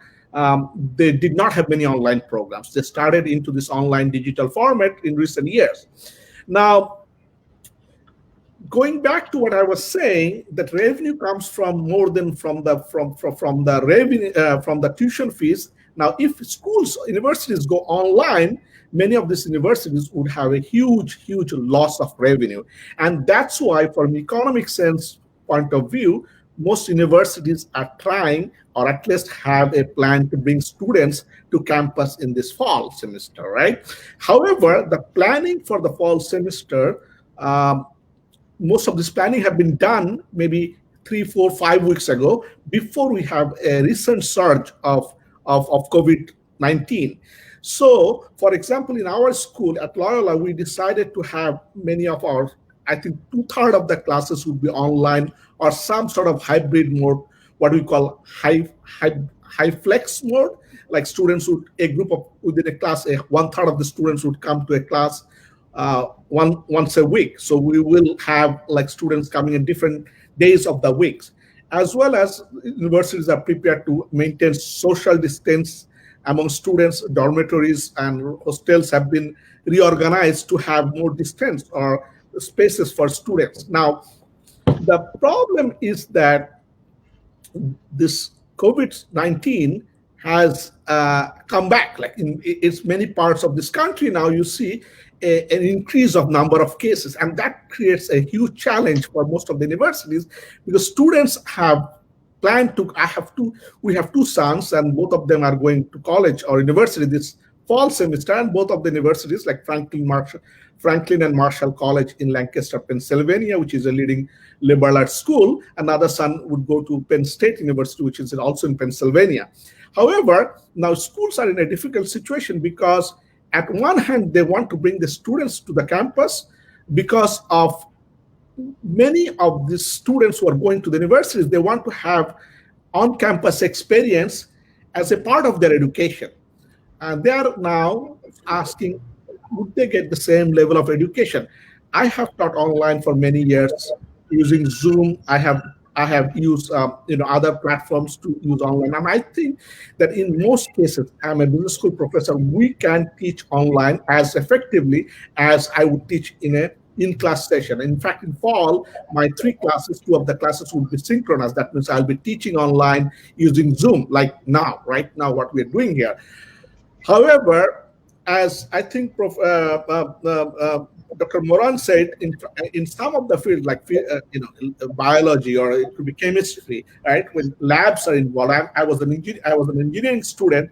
they did not have many online programs. They started into this online digital format in recent years. Now, going back to what I was saying, that revenue comes from more than from the revenue from the tuition fees. Now, if schools, universities go online, many of these universities would have a huge loss of revenue, and that's why, from economic sense point of view, most universities are trying, or at least have a plan to bring students to campus in this fall semester, right? However, the planning for the fall semester, most of this planning have been done maybe 3, 4, 5 weeks ago, before we have a recent surge of COVID-19. So, for example, in our school at Loyola, we decided to have many of our, I think 2/3 of the classes would be online or some sort of hybrid mode, what we call high flex mode. Like students would, a group of within a class, 1/3 of the students would come to a class once a week. So we will have like students coming in different days of the weeks, as well as universities are prepared to maintain social distance among students. Dormitories and hostels have been reorganized to have more distance or spaces for students. Now, the problem is that this COVID-19 has come back. Like in its many parts of this country now, you see an increase of number of cases, and that creates a huge challenge for most of the universities, because students have planned to. We have two sons, and both of them are going to college or university this fall semester, and both of the universities, like Franklin and Marshall College in Lancaster, Pennsylvania, which is a leading liberal arts school. Another son would go to Penn State University, which is also in Pennsylvania. However, now schools are in a difficult situation, because at one hand, they want to bring the students to the campus, because of many of the students who are going to the universities, they want to have on-campus experience as a part of their education. And they are now asking, would they get the same level of education? I have taught online for many years using Zoom. I have used other platforms to use online, and I think that in most cases, I'm a business school professor, we can teach online as effectively as I would teach in a in-class session. In fact, in fall, my 3 classes, 2 of the classes will be synchronous. That means I'll be teaching online using Zoom, like right now, what we're doing here. However, as I think Dr. Moran said, in some of the fields, like biology, or it could be chemistry, right? When labs are involved, I was an engineering student.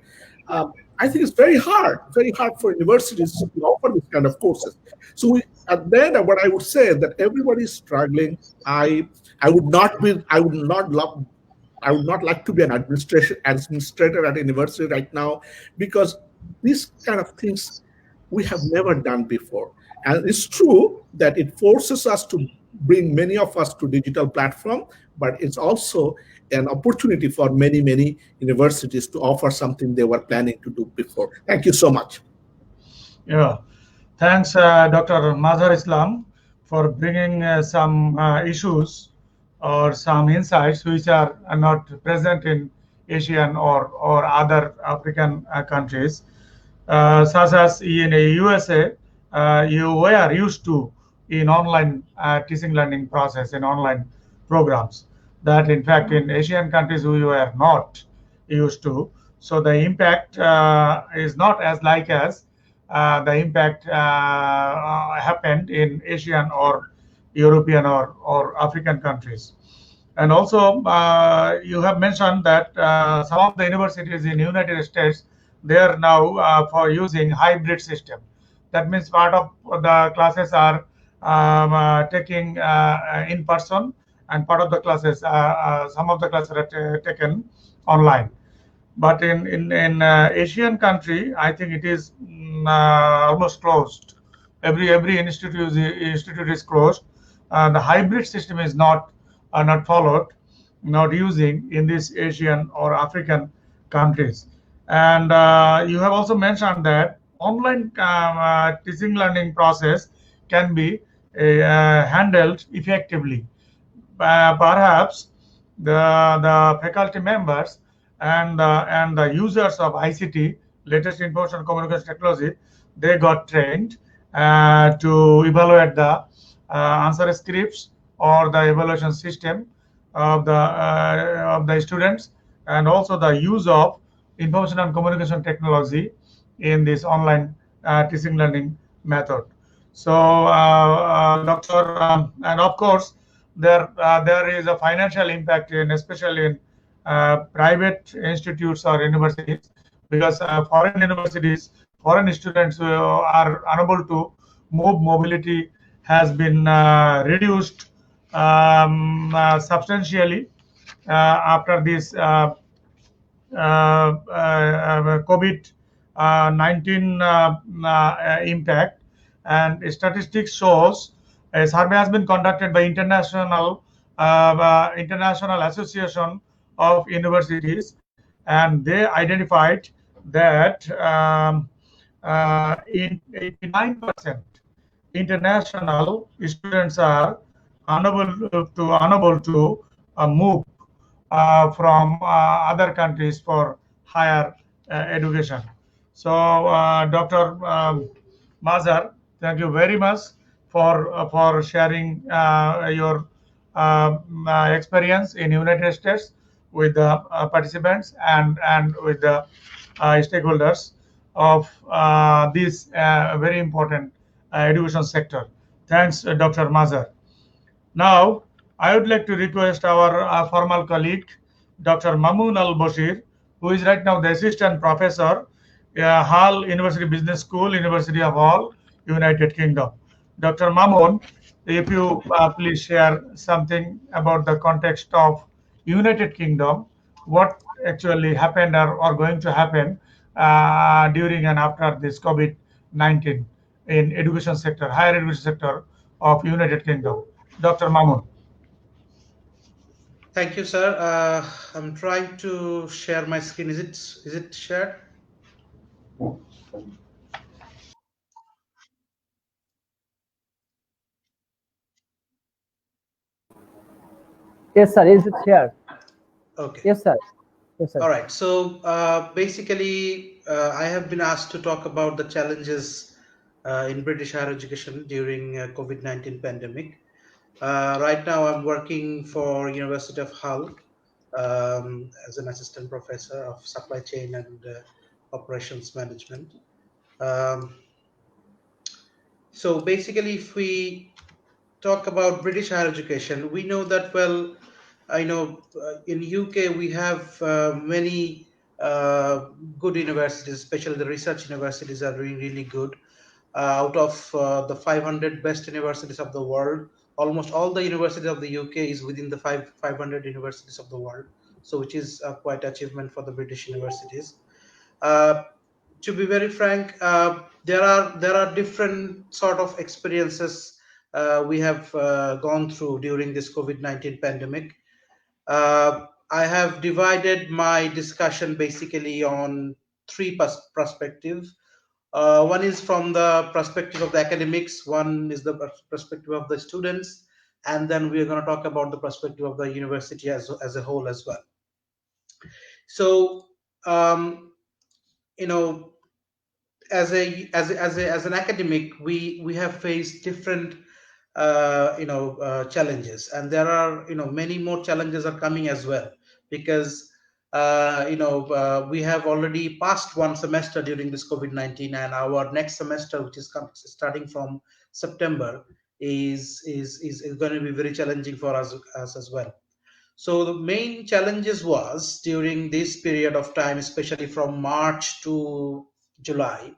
I think it's very hard for universities to offer this kind of courses. So at the end, what I would say is that everybody is struggling. I would not like to be an administrator at a university right now, because these kind of things we have never done before. And it's true that it forces us to bring many of us to digital platform, but it's also an opportunity for many universities to offer something they were planning to do before. Thank you so much. Yeah, thanks, Dr. Mazhar Islam, for bringing some issues or some insights which are not present in Asian or other African countries, such as in the USA. You were used to in online teaching learning process, in online programs, that in fact in Asian countries we were not used to. So the impact is not as like as the impact happened in Asian or European or African countries. And also you have mentioned that some of the universities in United States, they are now for using hybrid system. That means part of the classes are taking in person, and part of the classes, some of the classes are taken online. But in Asian country, I think it is almost closed. Every institute is closed. The hybrid system is not followed, not using in these Asian or African countries. And you have also mentioned that online teaching learning process can be handled effectively. Perhaps the faculty members and the users of ICT, latest information communication technology, they got trained to evaluate the answer scripts or the evaluation system of the students, and also the use of information and communication technology in this online teaching learning method. So, Doctor, and of course, there is a financial impact in, especially in private institutes or universities, because foreign universities, foreign students are unable to move. Mobility has been reduced substantially after this COVID-19 impact. And statistics shows a survey has been conducted by International Association of Universities, and they identified that in 89% international students are unable to move from other countries for higher education. So, Dr. Mazhar, thank you very much for sharing your experience in United States with the participants and with the stakeholders of this very important education sector. Thanks, Dr. Mazhar. Now, I would like to request our former colleague, Dr. Mamoon Al Bashir, who is right now the assistant professor, Hull University Business School, University of Hull, United Kingdom. Dr. Mamoon, if you please share something about the context of United Kingdom, what actually happened or going to happen during and after this COVID-19 in education sector, higher education sector of United Kingdom. Dr. Mamoon. Thank you, sir. I'm trying to share my screen. Is it shared? Yes, sir. Is it here? Okay. Yes, sir. Yes, sir. All right. So basically, I have been asked to talk about the challenges in British higher education during COVID-19 pandemic. Right now, I'm working for University of Hull as an assistant professor of supply chain and operations management. Um, so basically, if we talk about British higher education, we know that well. I know in UK we have many good universities, especially the research universities are doing really good. Out of the 500 best universities of the world, almost all the universities of the UK is within the 500 universities of the world. So, which is quite achievement for the British universities. Uh, to be very frank, there are different sort of experiences we have gone through during this COVID-19 pandemic. I have divided my discussion basically on three perspectives. One is from the perspective of the academics, one is the perspective of the students, and then we're going to talk about the perspective of the university as a whole as well. So, you know, as an academic, we have faced different challenges, and there are many more challenges are coming as well, because we have already passed one semester during this COVID-19, and our next semester, which is starting from September, is going to be very challenging for us as well. So the main challenges was during this period of time, especially from March to July,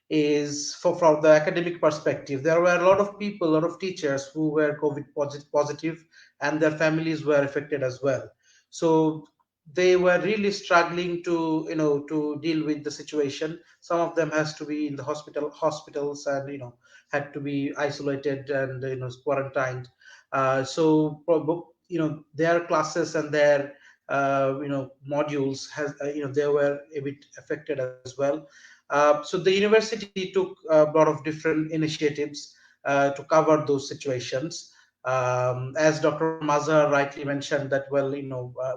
is from the academic perspective. There were a lot of people, a lot of teachers who were COVID positive, and their families were affected as well. So they were really struggling to to deal with the situation. Some of them has to be in the hospitals, and had to be isolated and quarantined. So their classes and their modules has they were a bit affected as well. So the university took a lot of different initiatives to cover those situations. As Dr. Mazhar rightly mentioned, that well,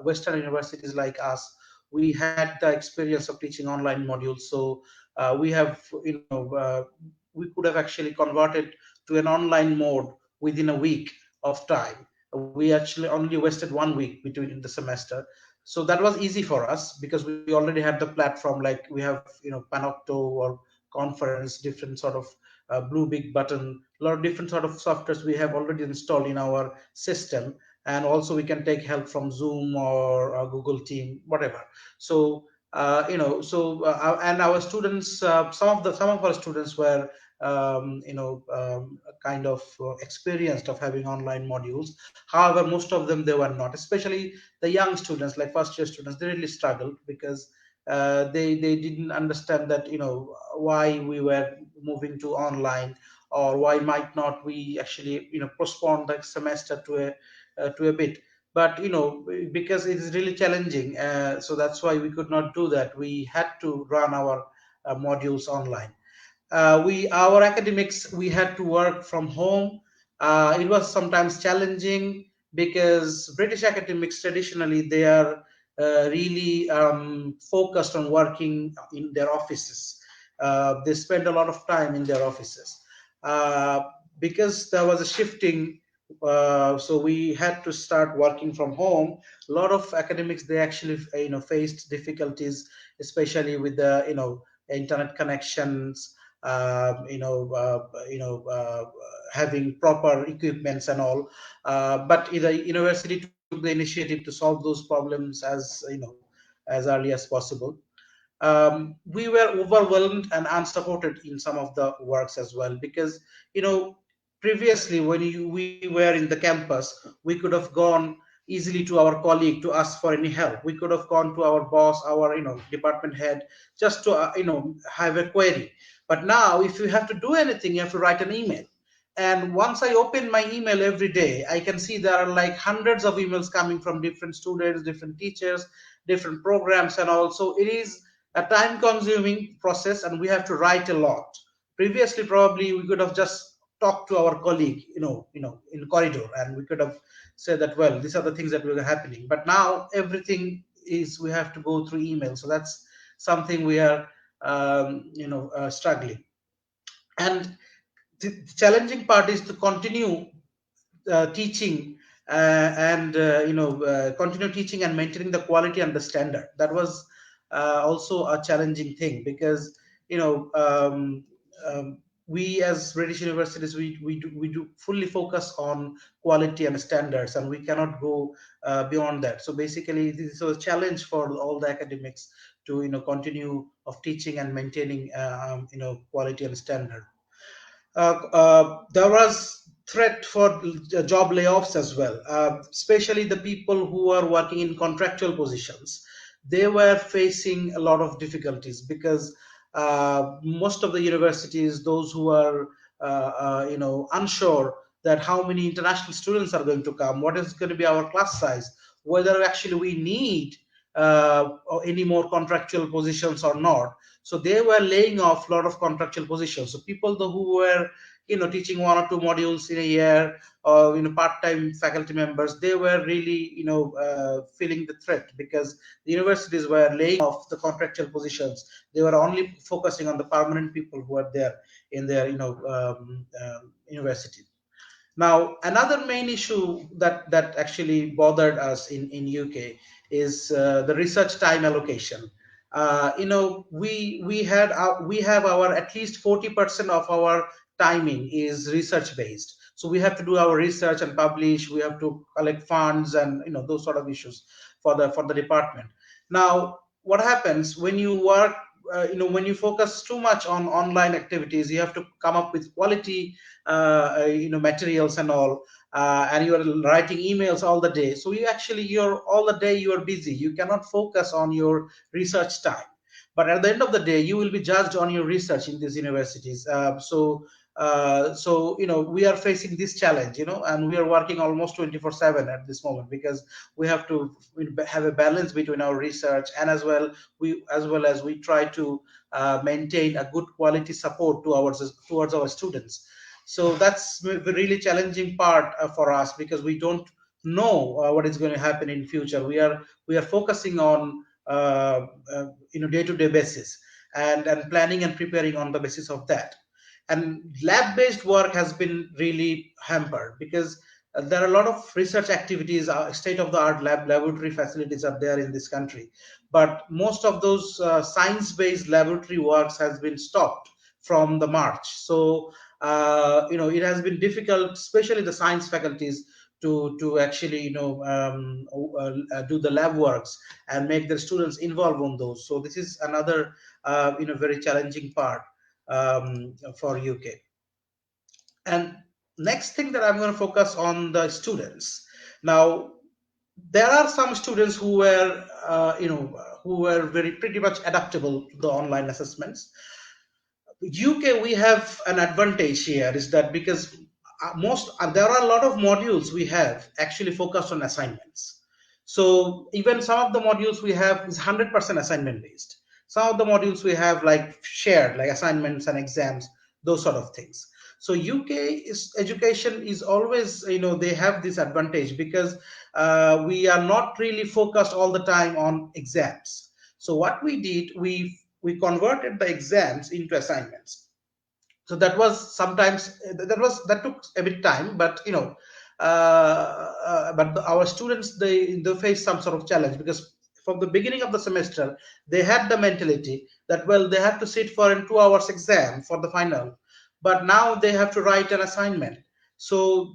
Western universities like us, we had the experience of teaching online modules. So we have, we could have actually converted to an online mode within a week of time. We actually only wasted 1 week between the semester. So that was easy for us because we already had the platform, like we have, Panocto or Conference, different sort of Blue Big Button, a lot of different sort of softwares we have already installed in our system. And also we can take help from Zoom or Google Team, whatever. So and our students, some of our students were kind of experienced of having online modules. However, most of them, they were not, especially the young students, like first year students. They really struggled because they didn't understand that, why we were moving to online, or why might not we actually postpone the semester to a bit. But because it is really challenging, so that's why we could not do that. We had to run our modules online. Our academics, we had to work from home. It was sometimes challenging because British academics traditionally, they are really focused on working in their offices. They spend a lot of time in their offices. uh, because there was a shifting, so we had to start working from home. A lot of academics, they actually faced difficulties, especially with the internet connections, having proper equipments and all. But the university took the initiative to solve those problems as early as possible. We were overwhelmed and unsupported in some of the works as well, because previously when we were in the campus, we could have gone easily to our colleague to ask for any help. We could have gone to our boss, our department head, just to have a query. But now if you have to do anything, you have to write an email. And once I open my email every day, I can see there are like hundreds of emails coming from different students, different teachers, different programs. And also it is a time consuming process, and we have to write a lot. Previously probably we could have just talked to our colleague in corridor, and we could have said that, well, these are the things that were happening. But now everything is, we have to go through email. So that's something we are struggling. And the challenging part is to continue teaching, and continue teaching and maintaining the quality and the standard. That was also a challenging thing, because we as British universities, we do fully focus on quality and standards, and we cannot go beyond that. So basically this is a challenge for all the academics to continue of teaching and maintaining quality and standard. There was threat for job layoffs as well, especially the people who are working in contractual positions. They were facing a lot of difficulties because most of the universities, those who are unsure that how many international students are going to come, what is going to be our class size, whether actually we need any more contractual positions or not. So they were laying off a lot of contractual positions. So people who were teaching one or two modules in a year, or part-time faculty members, they were really feeling the threat, because the universities were laying off the contractual positions. They were only focusing on the permanent people who are there in their university. Now, another main issue that actually bothered us in UK is the research time allocation. We have our at least 40% of our timing is research based. So we have to do our research and publish. We have to collect funds and those sort of issues for the department. Now, what happens when you work? When you focus too much on online activities, you have to come up with quality materials and all, and you are writing emails all the day. So you're all the day you are busy. You cannot focus on your research time. But at the end of the day, you will be judged on your research in these universities. We are facing this challenge, and we are working almost 24/7 at this moment, because we have to have a balance between our research, and as we try to maintain a good quality support towards our students. So that's the really challenging part for us, because we don't know what is going to happen in future. We are focusing on day-to-day basis, and planning and preparing on the basis of that. And lab-based work has been really hampered because there are a lot of research activities, state-of-the-art laboratory facilities are there in this country, but most of those science-based laboratory works has been stopped from the March. So it has been difficult, especially the science faculties, to actually do the lab works and make their students involved on those. So this is another very challenging part for UK. And next thing that I'm going to focus on the students. Now, there are some students who were very pretty much adaptable to the online assessments. UK, we have an advantage here, is that because there are a lot of modules we have actually focused on assignments. So even some of the modules we have is 100% assignment based. Some of the modules we have like shared, like assignments and exams, those sort of things. So UK education is always, they have this advantage because we are not really focused all the time on exams. So what we did, we converted the exams into assignments. So that was sometimes that took a bit time, but our students, they face some sort of challenge because from the beginning of the semester they had the mentality that, well, they have to sit for a 2 hours exam for the final, but now they have to write an assignment. So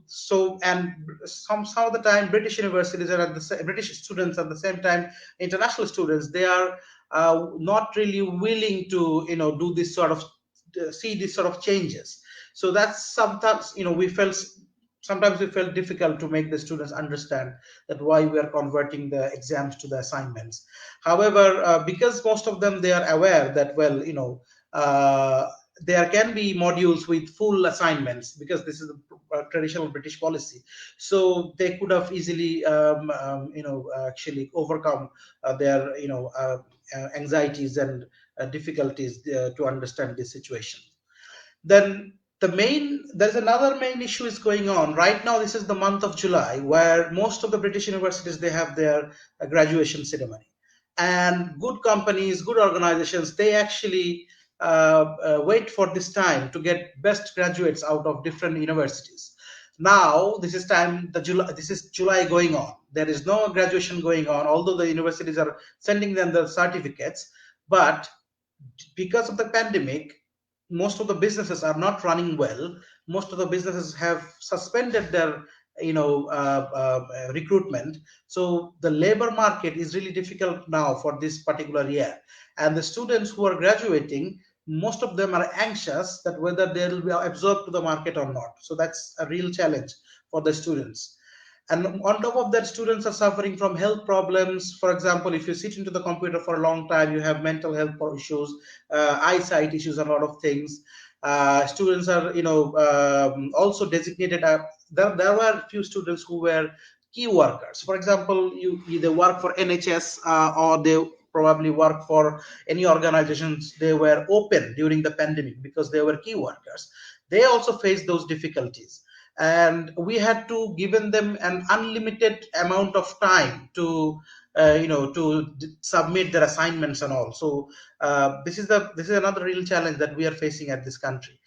and some of the time British universities are British students at the same time international students, they are not really willing to do this sort of see these sort of changes. So that's sometimes we felt difficult to make the students understand that why we are converting the exams to the assignments. However, because most of them, they are aware that, well, there can be modules with full assignments because this is a traditional British policy. So they could have easily, actually overcome their, anxieties and difficulties to understand this situation. Then there's another main issue is going on right now. This is the month of July, where most of the British universities, they have their graduation ceremony, and good companies, good organizations, they actually wait for this time to get best graduates out of different universities. Now this is July going on, there is no graduation going on, although the universities are sending them the certificates. But because of the pandemic, most of the businesses are not running well. Most of the businesses have suspended their recruitment. So the labor market is really difficult now for this particular year, and the students who are graduating, most of them are anxious that whether they will be absorbed to the market or not. So that's a real challenge for the students. And on top of that, students are suffering from health problems. For example, if you sit into the computer for a long time, you have mental health issues, eyesight issues, a lot of things. Students are, also designated. There were a few students who were key workers. For example, they work for NHS or they probably work for any organizations. They were open during the pandemic because they were key workers. They also faced those difficulties, and we had to given them an unlimited amount of time to submit their assignments and all. So this is another real challenge that we are facing at this country.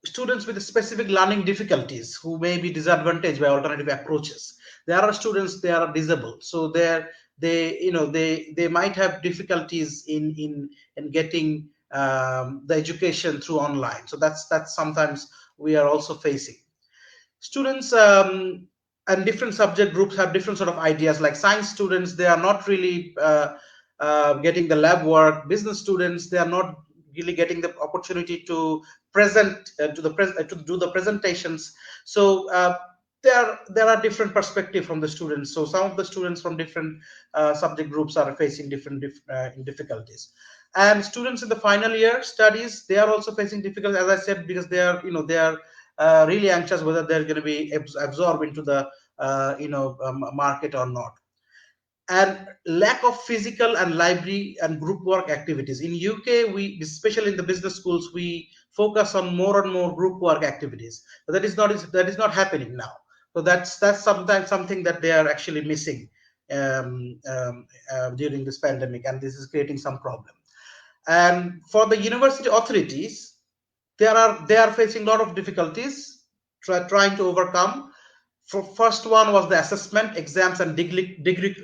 Students with specific learning difficulties who may be disadvantaged by alternative approaches. There are students, they are disabled, so they might have difficulties in getting the education through online. So that's sometimes we are also facing. Students and different subject groups have different sort of ideas. Like science students, they are not really getting the lab work. Business students, they are not really getting the opportunity to present to do the presentations. So there are different perspectives from the students. So some of the students from different subject groups are facing different difficulties. And students in the final year studies, they are also facing difficulties, as I said, because they are really anxious whether they're going to be absorbed into the market or not. And lack of physical and library and group work activities. In UK, we, especially in the business schools, we focus on more and more group work activities. But that is not happening now. So that's sometimes something that they are actually missing during this pandemic, and this is creating some problem. And for the university authorities, they are facing a lot of difficulties trying to overcome. First one was the assessment, exams, and degree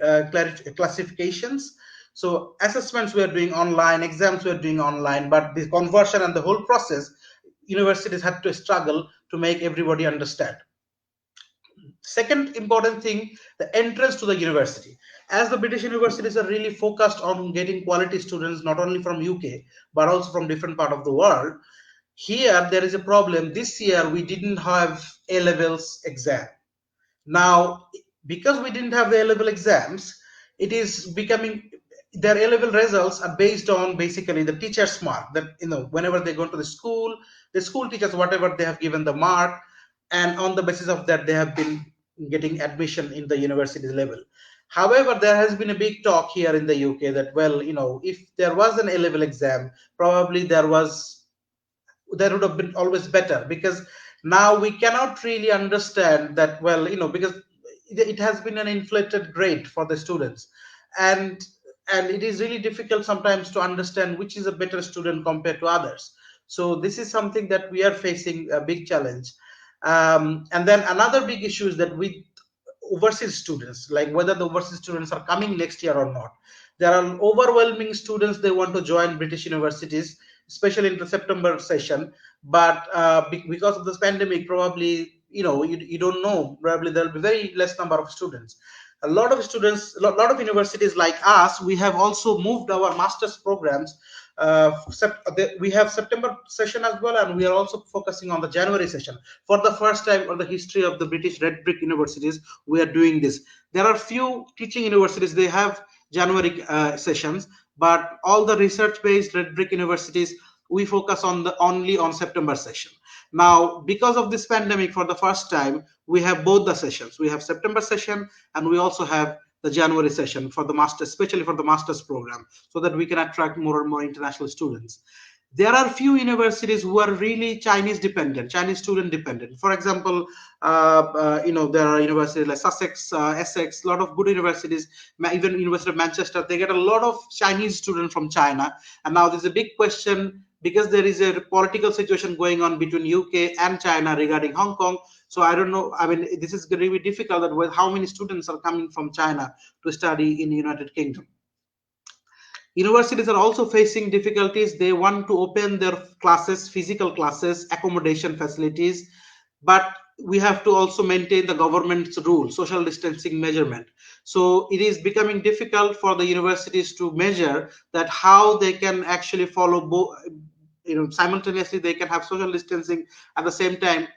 classifications. So assessments were doing online, exams were doing online, but the conversion and the whole process, universities had to struggle to make everybody understand. Second important thing, the entrance to the university. As the British universities are really focused on getting quality students, not only from UK, but also from different part of the world, here there is a problem. This year we didn't have A-levels exam. Now, because we didn't have the A-level exams, it is becoming, their A-level results are based on basically the teacher's mark, that, whenever they go to the school teachers, whatever they have given the mark, and on the basis of that, they have been getting admission in the university level. However, there has been a big talk here in the UK that, well, if there was an A-level exam, probably there would have been always better, because now we cannot really understand that, well, because it has been an inflated grade for the students, and it is really difficult sometimes to understand which is a better student compared to others. So this is something that we are facing a big challenge. And then another big issue is that with overseas students, like whether the overseas students are coming next year or not. There are overwhelming students, they want to join British universities, especially in the September session. But because of this pandemic, probably, you don't know, probably there'll be very less number of students. A lot of students, a lot of universities like us, we have also moved our master's programs. We have September session as well, and we are also focusing on the January session. For the first time in the history of the British red brick universities, we are doing this. There are few teaching universities, they have January sessions, but all the research-based red brick universities, we focus only on September session. Now, because of this pandemic, for the first time, we have both the sessions. We have September session, and we also have the January session for the master, especially for the master's program, so that we can attract more and more international students. There are few universities who are really Chinese student dependent. For example, there are universities like Sussex, Essex, a lot of good universities, even University of Manchester, they get a lot of Chinese students from China. And now there's a big question, because there is a political situation going on between UK and China regarding Hong Kong. So I don't know, this is going to be difficult, that with how many students are coming from China to study in the United Kingdom. Universities are also facing difficulties. They want to open their classes, physical classes, accommodation facilities, but we have to also maintain the government's rule, social distancing measurement. So it is becoming difficult for the universities to measure that how they can actually follow both, simultaneously they can have social distancing at the same time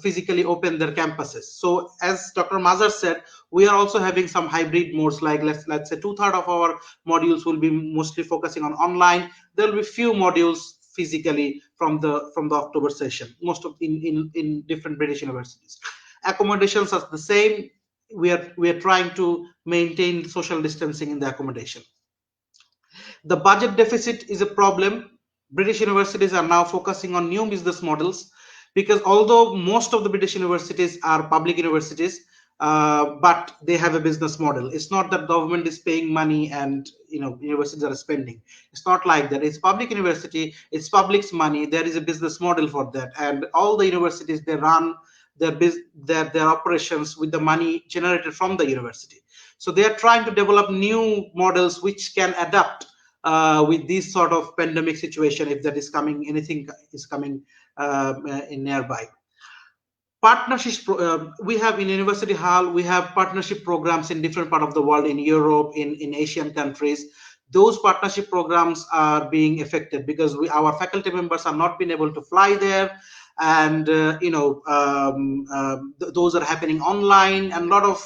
physically open their campuses. So as Dr. Mazhar said, we are also having some hybrid modes, like let's say 2/3 of our modules will be mostly focusing on online. There will be few modules physically from the October session, most of in different British universities. Accommodations are the same. We are trying to maintain social distancing in the accommodation. The budget deficit is a problem. British universities are now focusing on new business models, because although most of the British universities are public universities, but they have a business model. It's not that government is paying money and universities are spending. It's not like that. It's public university, it's public's money. There is a business model for that, and all the universities, they run their operations with the money generated from the university. So they are trying to develop new models which can adapt with this sort of pandemic situation, if that is coming, anything is coming in nearby. Partnerships, we have in University Hall, we have partnership programs in different parts of the world, in Europe, in Asian countries. Those partnership programs are being affected because our faculty members are not being able to fly there, and those are happening online, and a lot of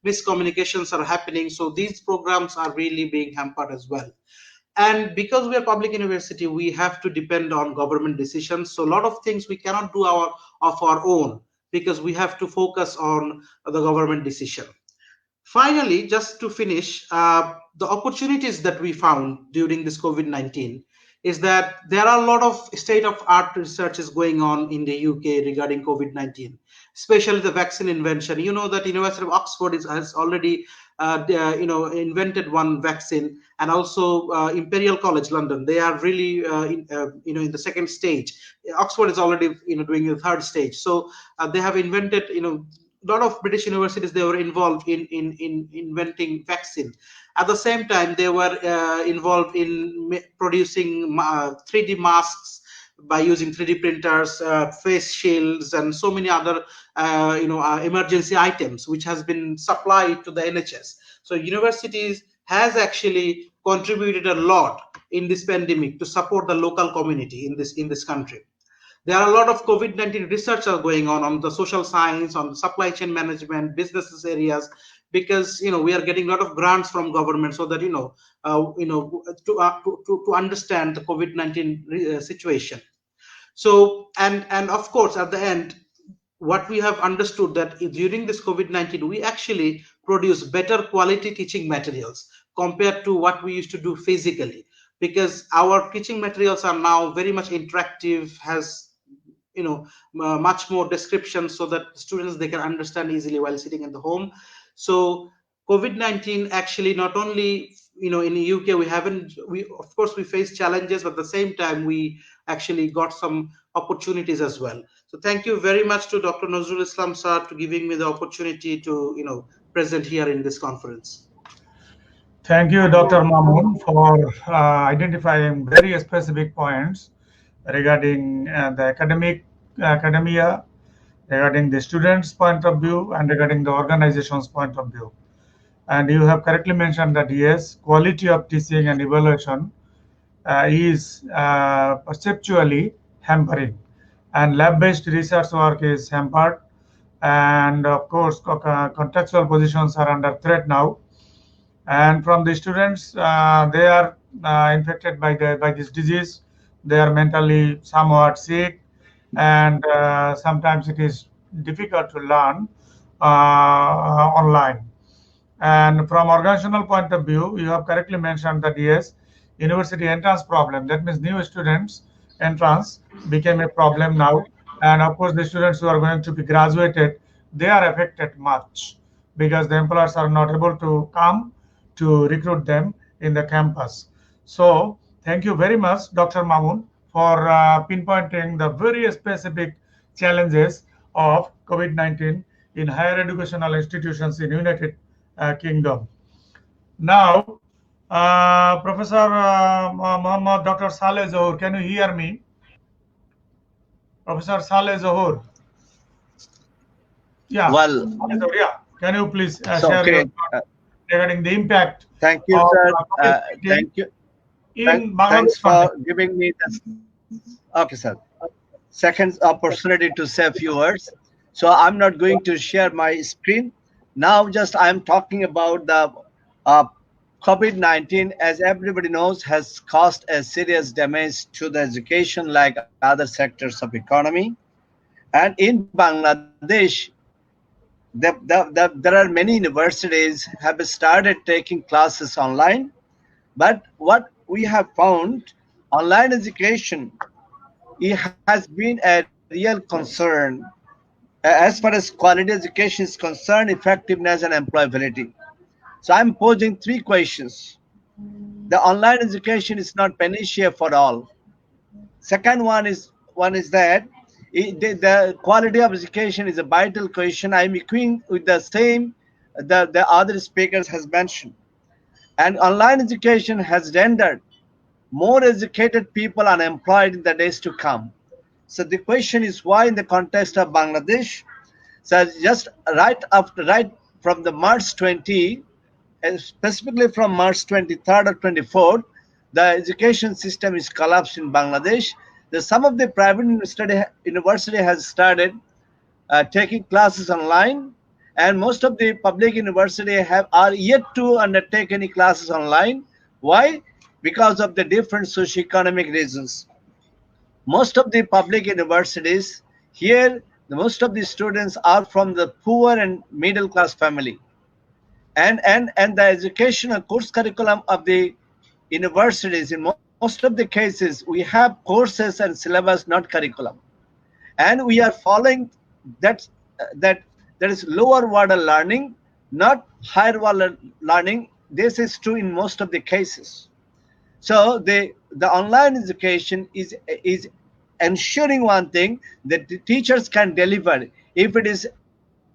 miscommunications are happening. So these programs are really being hampered as well. And because we are public university, we have to depend on government decisions. So a lot of things we cannot do of our own, because we have to focus on the government decision. Finally, just to finish, the opportunities that we found during this COVID-19 is that there are a lot of state-of-art researches going on in the UK regarding COVID-19, especially the vaccine invention. You know that University of Oxford has already invented one vaccine, and also Imperial College London, they are really in the second stage. Oxford is already doing the third stage. So they have invented, a lot of British universities, they were involved in inventing vaccine. At the same time, they were involved in producing 3D masks by using 3D printers, face shields, and so many other emergency items, which has been supplied to the NHS. So universities has actually contributed a lot in this pandemic to support the local community in this country. There are a lot of COVID-19 research are going on the social science, on the supply chain management, businesses areas, because we are getting a lot of grants from government, so that to understand the COVID-19 situation. So and of course, at the end, what we have understood that during this COVID-19, we actually produce better quality teaching materials compared to what we used to do physically, because our teaching materials are now very much interactive, has much more description, so that students, they can understand easily while sitting in the home. So COVID-19 actually, not only in the UK, we of course we face challenges, but at the same time we actually got some opportunities as well. So thank you very much to Dr. Nazrul Islam sir to giving me the opportunity to present here in this conference. Thank you, Dr. Mamoon, for identifying very specific points regarding the academia, regarding the students' point of view, and regarding the organization's point of view. And you have correctly mentioned that yes, quality of teaching and evaluation is perceptually hampering, and lab-based research work is hampered, and of course, contextual positions are under threat now. And from the students, they are infected by this disease. They are mentally somewhat sick, and sometimes it is difficult to learn online. And from organizational point of view, you have correctly mentioned that yes, university entrance problem, that means new students entrance became a problem now. And of course, the students who are going to be graduated, they are affected much, because the employers are not able to come to recruit them in the campus. So thank you very much, Dr. Mamoon, for pinpointing the very specific challenges of COVID-19 in higher educational institutions in United Kingdom. Now, Professor Muhammad Dr. Saleh Zohur, can you hear me? Professor Saleh Zohur. Yeah. Well, Yeah. Can you please so, share okay. your thoughts regarding the impact? Thank you, of sir. COVID-19 Thank you. in Thanks Bangladesh for context? giving me this. Okay, sir. Second opportunity to say a few words. So I'm not going to share my screen now. Just I'm talking about the COVID-19, as everybody knows, has caused a serious damage to the education, like other sectors of economy. And in Bangladesh, there are many universities have started taking classes online. But what we have found, online education, it has been a real concern as far as quality education is concerned, effectiveness and employability. So I'm posing three questions. The online education is not panacea for all. Second one is that the quality of education is a vital question. I'm agreeing with the same the other speakers has mentioned. And online education has rendered more educated people unemployed in the days to come. So the question is why in the context of Bangladesh, so just right from the March 20, and specifically from March 23rd or 24th, the education system is collapsed in Bangladesh. Some of the private university has started taking classes online, and most of the public university are yet to undertake any classes online. Why? Because of the different socioeconomic reasons. Most of the public universities here, most of the students are from the poor and middle class family, and the educational course curriculum of the universities, in most of the cases, we have courses and syllabus, not curriculum, and we are following that that there is lower order learning, not higher order learning. This is true in most of the cases. So the online education is ensuring one thing, that the teachers can deliver if it is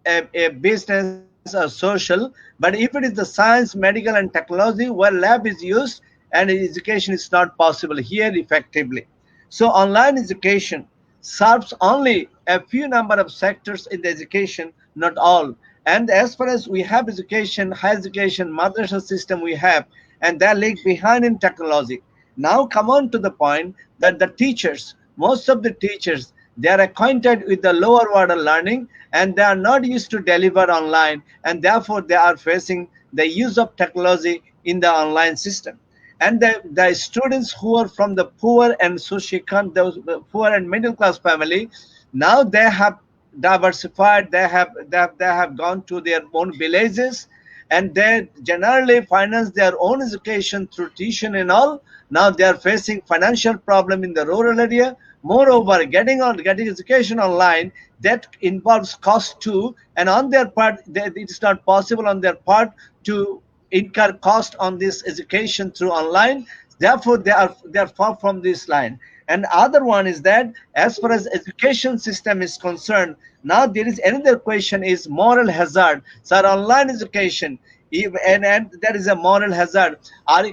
a business or social, but if it is the science, medical, and technology where lab is used, and education is not possible here effectively. So online education serves only a few number of sectors in the education, not all. And as far as we have education, higher education, madrasa system we have, and they lag behind in technology. Now come on to the point that the teachers, most of the teachers, they are acquainted with the lower order learning, and they are not used to deliver online, and therefore they are facing the use of technology in the online system. And the students who are from the poor and those poor and middle class family, now they have diversified, they have gone to their own villages, and they generally finance their own education through tuition and all. Now they are facing financial problem in the rural area. Moreover, getting education online, that involves cost too, and on their part, it is not possible on their part to incur cost on this education through online. Therefore they are far from this line. And other one is that as far as education system is concerned, now there is another question, is moral hazard. So online education, and there is a moral hazard.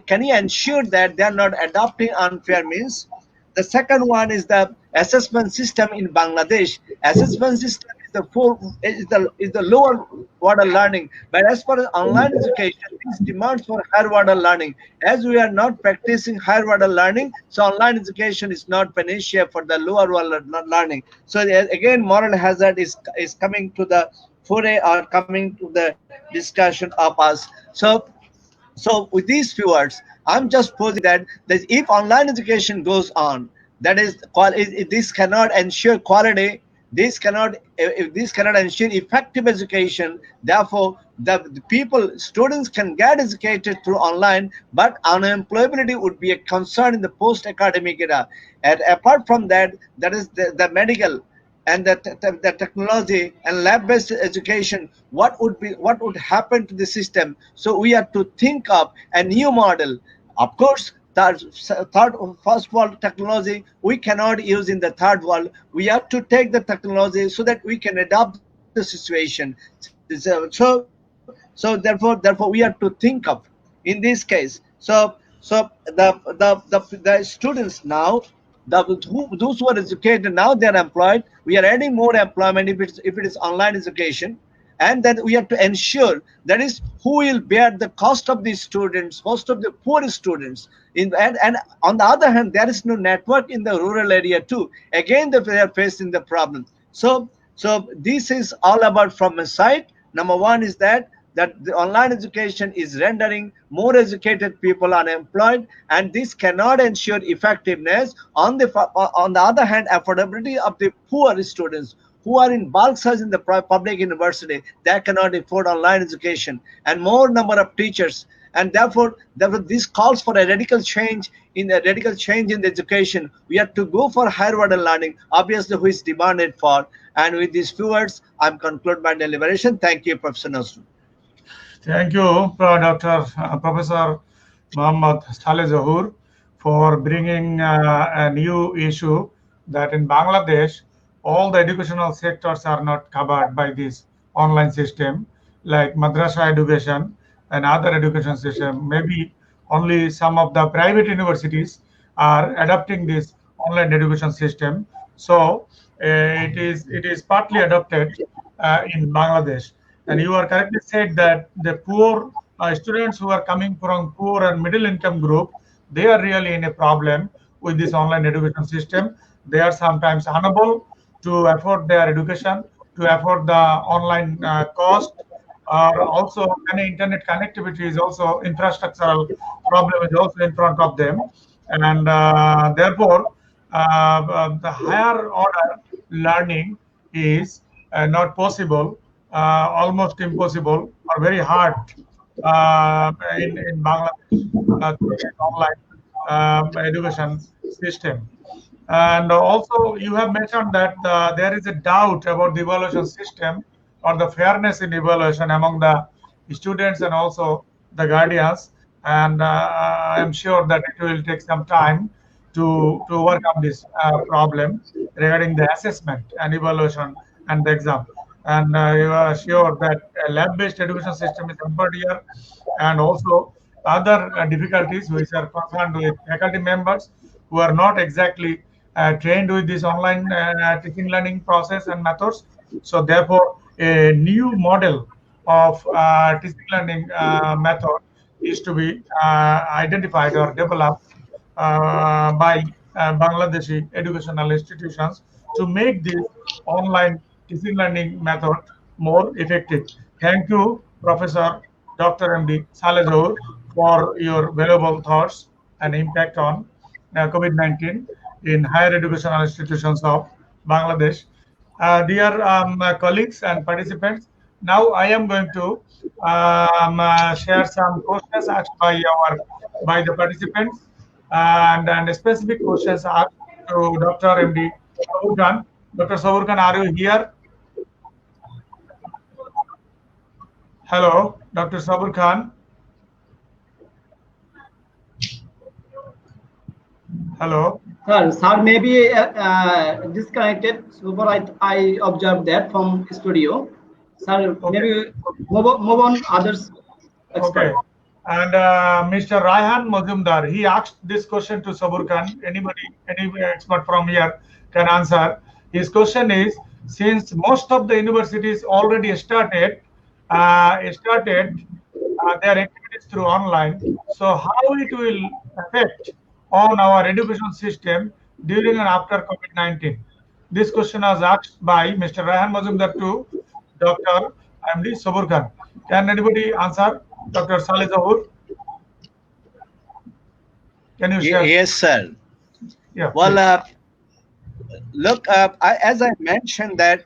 Can you ensure that they are not adopting unfair means? The second one is the assessment system in Bangladesh. Assessment system is the lower order learning, but as far as online education, these demands for higher order learning. As we are not practicing higher order learning, so online education is not panacea for the lower order learning. So again, moral hazard is coming to the foray, or coming to the discussion of us. So with these few words, I'm just posing that if online education goes on, that is, this cannot ensure quality. This cannot ensure effective education. Therefore, the people, students can get educated through online, but unemployability would be a concern in the post-academic era. And apart from that, that is the medical and the technology and lab-based education. What would happen to the system? So we have to think of a new model. Of course, first world technology we cannot use in the third world. We have to take the technology so that we can adapt the situation. So therefore we have to think of in this case. So the students now, those who are educated now, they are employed. We are adding more employment if it is online education. And then we have to ensure that is who will bear the cost of these students, most of the poor students. And on the other hand, there is no network in the rural area too. Again, they are facing the problem. So this is all about from a side. Number one is that the online education is rendering more educated people unemployed, and this cannot ensure effectiveness. On the other hand, affordability of the poor students who are in bulk size in the public university, they cannot afford online education, and more number of teachers. And therefore this calls for a radical change in the education. We have to go for higher order learning, obviously, who is demanded for. And with these few words, I'm conclude my deliberation. Thank you, Professor Nazrul. Thank you, Dr. Professor Muhammad Saleh Zahur, for bringing a new issue that in Bangladesh, all the educational sectors are not covered by this online system, like madrasa education and other education system. Maybe only some of the private universities are adopting this online education system. So it is partly adopted in Bangladesh. And you are correctly said that the poor students who are coming from poor and middle income group, they are really in a problem with this online education system. They are sometimes unable to afford their education, to afford the online cost, or also any internet connectivity is also infrastructural problem is also in front of them. And therefore, the higher order learning is not possible, almost impossible, or very hard in Bangladesh to get online education system. And also, you have mentioned that there is a doubt about the evaluation system or the fairness in evaluation among the students and also the guardians. And I am sure that it will take some time to overcome this problem regarding the assessment and evaluation and the exam. And you are sure that a lab-based education system is hampered here, and also other difficulties which are concerned with faculty members who are not exactly trained with this online teaching learning process and methods. So therefore, a new model of teaching learning method is to be identified or developed by Bangladeshi educational institutions to make this online teaching learning method more effective. Thank you, Professor Dr. MD Saleh Zohur, for your valuable thoughts and impact on COVID-19 in higher educational institutions of Bangladesh. Dear colleagues and participants, now I am going to share some questions asked by the participants, and specific questions asked to Dr. MD Saburkan. Dr. Saburkan, are you here? Hello, Dr. Saburkan. Hello. Sir may be disconnected. So I observed that from studio. Sir, Okay. maybe move on others. Okay. And Mr. Raihan Mazumdar, he asked this question to Saburkan. Anybody, any expert from here can answer. His question is: since most of the universities already started their activities through online, so how it will affect on our education system during and after COVID-19? This question was asked by Mr. Raihan Mazumdar to Dr. MD Saburkan. Can anybody answer? Dr. Saleh Zohur, can you share? Yes, sir. Yeah. Well, look, as I mentioned that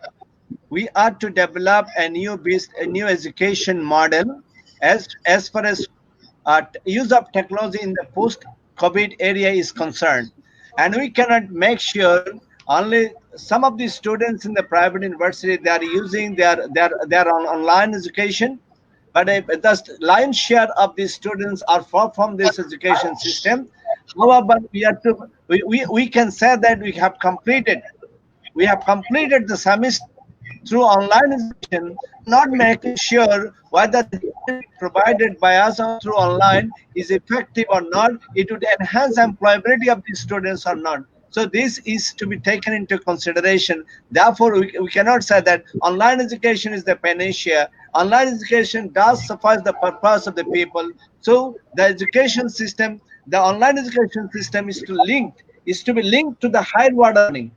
we are to develop a new education model as far as use of technology in the post-COVID area is concerned, and we cannot make sure only some of the students in the private university they are using their online education, but the lion's share of the students are far from this education system. However, we can say that we have completed the semester through online education, not making sure whether the provided by us or through online is effective or not. It would enhance employability of the students or not. So this is to be taken into consideration. Therefore, we cannot say that online education is the panacea. Online education does suffice the purpose of the people. So the education system, the online education system is to be linked to the higher order learning,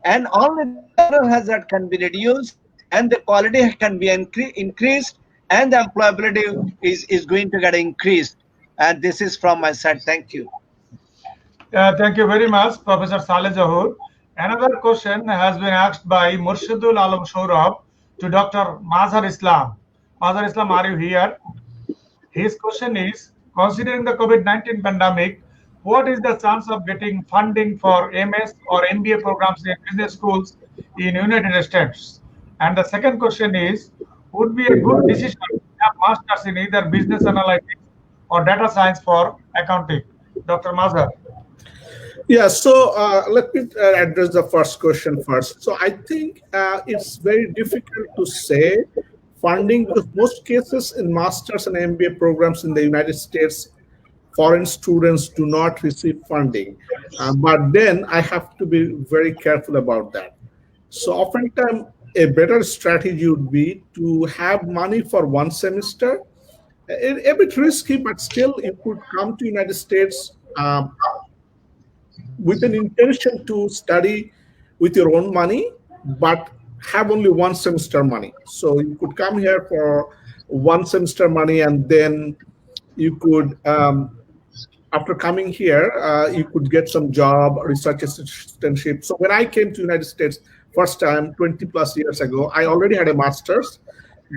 and only the hazard can be reduced and the quality can be increased, and the employability is going to get increased. And this is from my side. Thank you. Thank you very much, Professor Saleh Zohur. Another question has been asked by Murshidul Alam Shourab to Dr. Mazhar Islam. Mazhar Islam, are you here? His question is: considering the COVID-19 pandemic, what is the chance of getting funding for MS or MBA programs in business schools in United States? And the second question is: would be a good decision to have masters in either business analytics or data science for accounting? Dr. Mazhar. Yeah, so let me address the first question first. So I think it's very difficult to say funding, because most cases in masters and MBA programs in the United States, foreign students do not receive funding. But then I have to be very careful about that. So oftentimes a better strategy would be to have money for one semester. A bit risky, but still you could come to United States with an intention to study with your own money, but have only one semester money. So you could come here for one semester money, and then you could, after coming here, you could get some job, research assistantship. So when I came to United States first time 20 plus years ago, I already had a master's,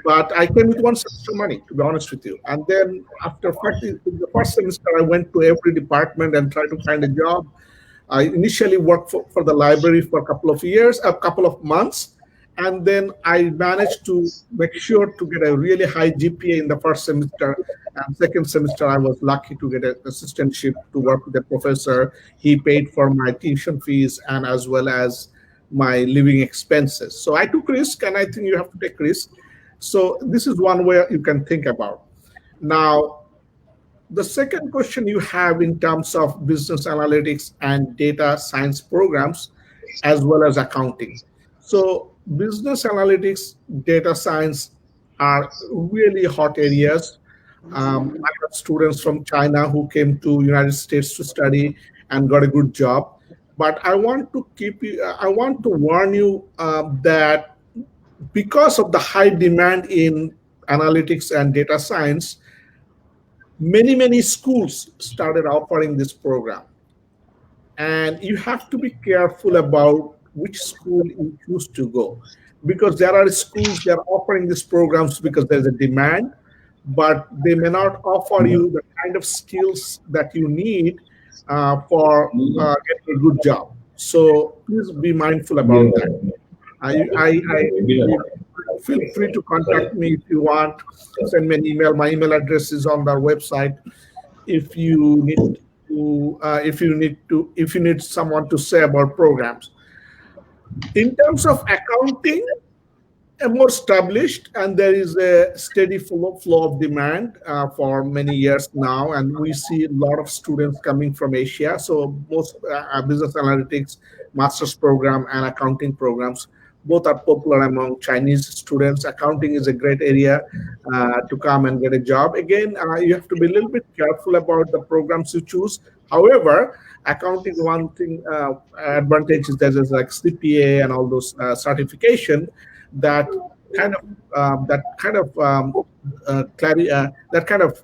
but I came with one semester money, to be honest with you. And then after the first semester, I went to every department and tried to find a job. I initially worked for the library for a couple of months, and then I managed to make sure to get a really high GPA in the first semester. And second semester, I was lucky to get an assistantship to work with a professor. He paid for my tuition fees and as well as my living expenses. So I took risk, and I think you have to take risk. So this is one way you can think about. Now, the second question you have in terms of business analytics and data science programs, as well as accounting. So business analytics, data science are really hot areas. I have students from China who came to United States to study and got a good job. But I want to warn you that because of the high demand in analytics and data science, many schools started offering this program, and you have to be careful about which school you choose to go, because there are schools that are offering these programs because there's a demand, but they may not offer you the kind of skills that you need for getting a good job. So please be mindful about that. I feel free to contact me if you want. Send me an email. My email address is on our website. If you need someone to say about programs. In terms of accounting, more established, and there is a steady flow of demand for many years now, and we see a lot of students coming from Asia. So most business analytics master's program and accounting programs both are popular among Chinese students. Accounting is a great area to come and get a job. Again, you have to be a little bit careful about the programs you choose. However, accounting, one thing advantage is there's like CPA and all those certification that kind of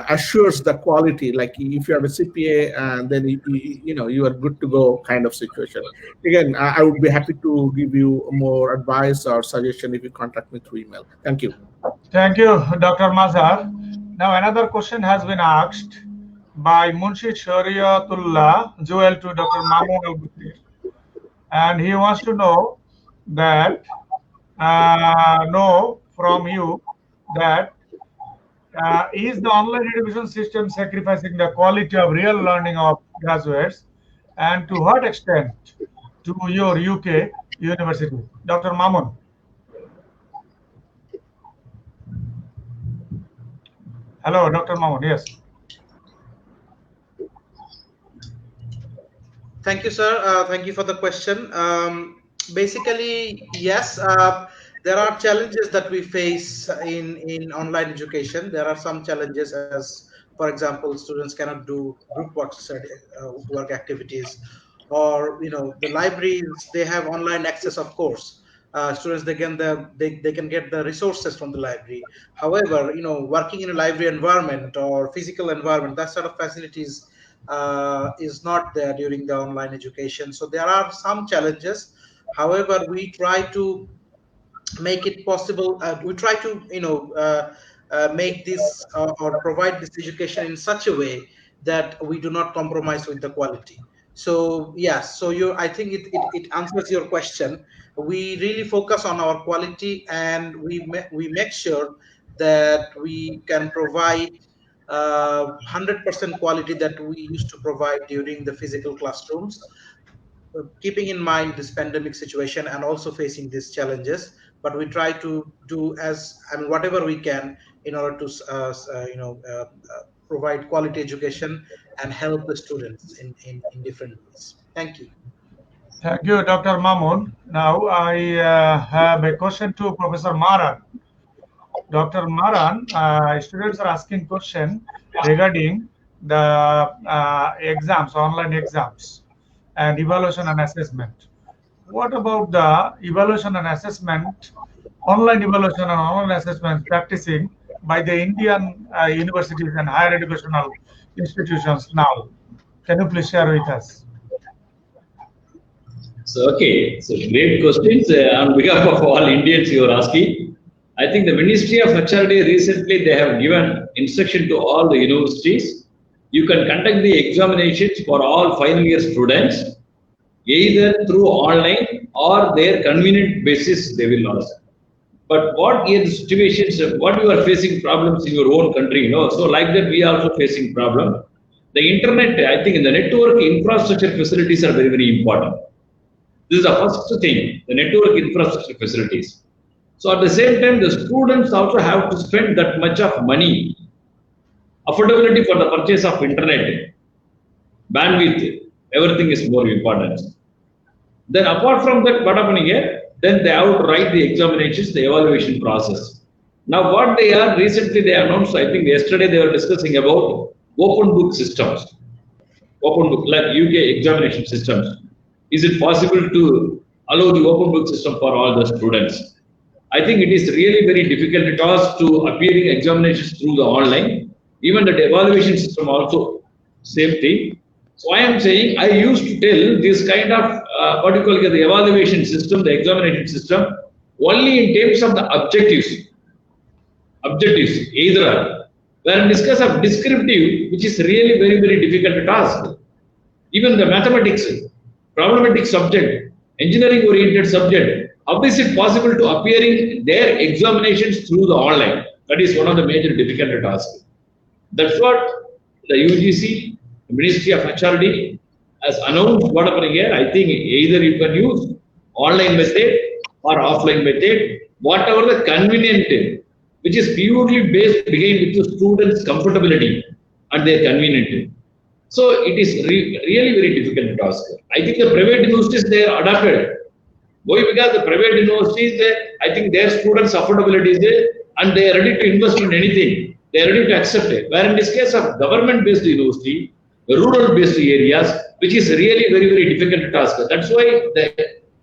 assures the quality. Like if you have a CPA, and then you are good to go kind of situation. Again, I would be happy to give you more advice or suggestion if you contact me through email. Thank you. Thank you, Dr. Mazhar. Now another question has been asked by Munshi Shariatullah Joel to Dr. Mamun Al-Bukir, and he wants to know from you that is the online education system sacrificing the quality of real learning of graduates, and to what extent to your UK university? Dr. Mamun. Hello, Dr. Mamun. Yes. Thank you, sir. Thank you for the question. Basically, yes, there are challenges that we face in online education. There are some challenges, as for example, students cannot do group work activities, or the libraries, they have online access, of course. Students, they can get the resources from the library. However, working in a library environment or physical environment, that sort of facilities is not there during the online education. So there are some challenges. However, we try to make it possible. We try to make this or provide this education in such a way that we do not compromise with the quality. So yes, so I think it answers your question. We really focus on our quality, and we make sure that we can provide 100% quality that we used to provide during the physical classrooms, keeping in mind this pandemic situation and also facing these challenges. But we try to do whatever we can in order to provide quality education and help the students in different ways. Thank you. Thank you, Dr. Mamun. Now I have a question to Professor Maran. Dr. Maran, students are asking question regarding the exams, online exams, and evaluation and assessment. What about the evaluation and assessment, online evaluation and online assessment practicing by the Indian universities and higher educational institutions now? Can you please share with us? So, okay, so great questions. On behalf of all Indians you are asking, I think the Ministry of HRD recently, they have given instruction to all the universities you can conduct the examinations for all final year students either through online or their convenient basis they will ask. But what are the situations, what you are facing problems in your own country, so like that we are also facing problem. The internet, I think the network infrastructure facilities are very, very important. This is the first thing, the network infrastructure facilities. So at the same time, the students also have to spend that much of money. Affordability for the purchase of internet, bandwidth, everything is more important. Then apart from that, what happening here? Then they have to write the examinations, the evaluation process. Now what they are, recently they announced, I think yesterday they were discussing about open book systems. Open book, like UK examination systems. Is it possible to allow the open book system for all the students? I think it is really very difficult task to appearing examinations through the online. Even the evaluation system also, same thing. So I am saying, I used to tell this kind of what you call the evaluation system, the examination system, only in terms of the objectives. Objectives, either. When discuss of descriptive, which is really very, very difficult task. Even the mathematics, problematic subject, engineering oriented subject, how is it possible to appearing their examinations through the online? That is one of the major difficult tasks. That's what the UGC, the Ministry of HRD has announced what happening here. I think either you can use online method or offline method, whatever the convenient, which is purely based again with the students' comfortability and their convenient. So it is really very difficult task. I think the private universities, they are adapted. Why? Because the private universities, I think their students' affordability is there and they are ready to invest in anything. They are ready to accept it. Where in this case of government-based university, rural-based areas, which is really very, very difficult task. That's why the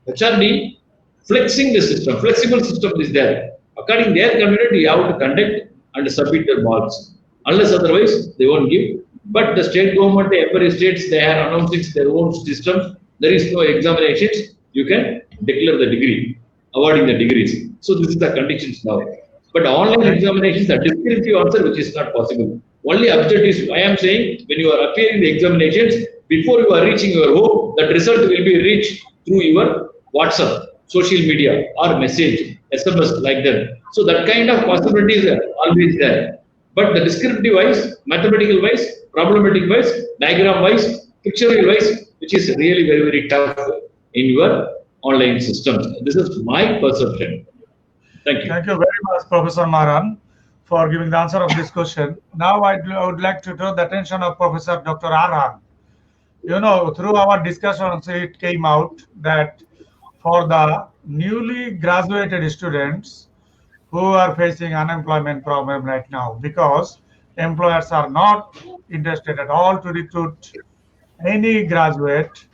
HRD flexing the system, flexible system is there. According to their community, you have to conduct and submit the marks. Unless otherwise, they won't give. But the state government, every states, they are announcing their own systems. There is no examinations. You can declare the degree, awarding the degrees. So this is the conditions now. But online examinations, the descriptive answer, which is not possible. Only objectives. I am saying, when you are appearing the examinations, before you are reaching your home, that result will be reached through your WhatsApp, social media, or message, SMS, like that. So that kind of possibilities are always there. But the descriptive wise, mathematical wise, problematic wise, diagram wise, pictorial wise, which is really very, very tough in your online systems. This is my perception. Thank you. Thank you very much, Professor Maran, for giving the answer of this question. Now I would like to draw the attention of Professor Dr. Arhan. Through our discussions, it came out that for the newly graduated students who are facing unemployment problem right now, because employers are not interested at all to recruit any graduate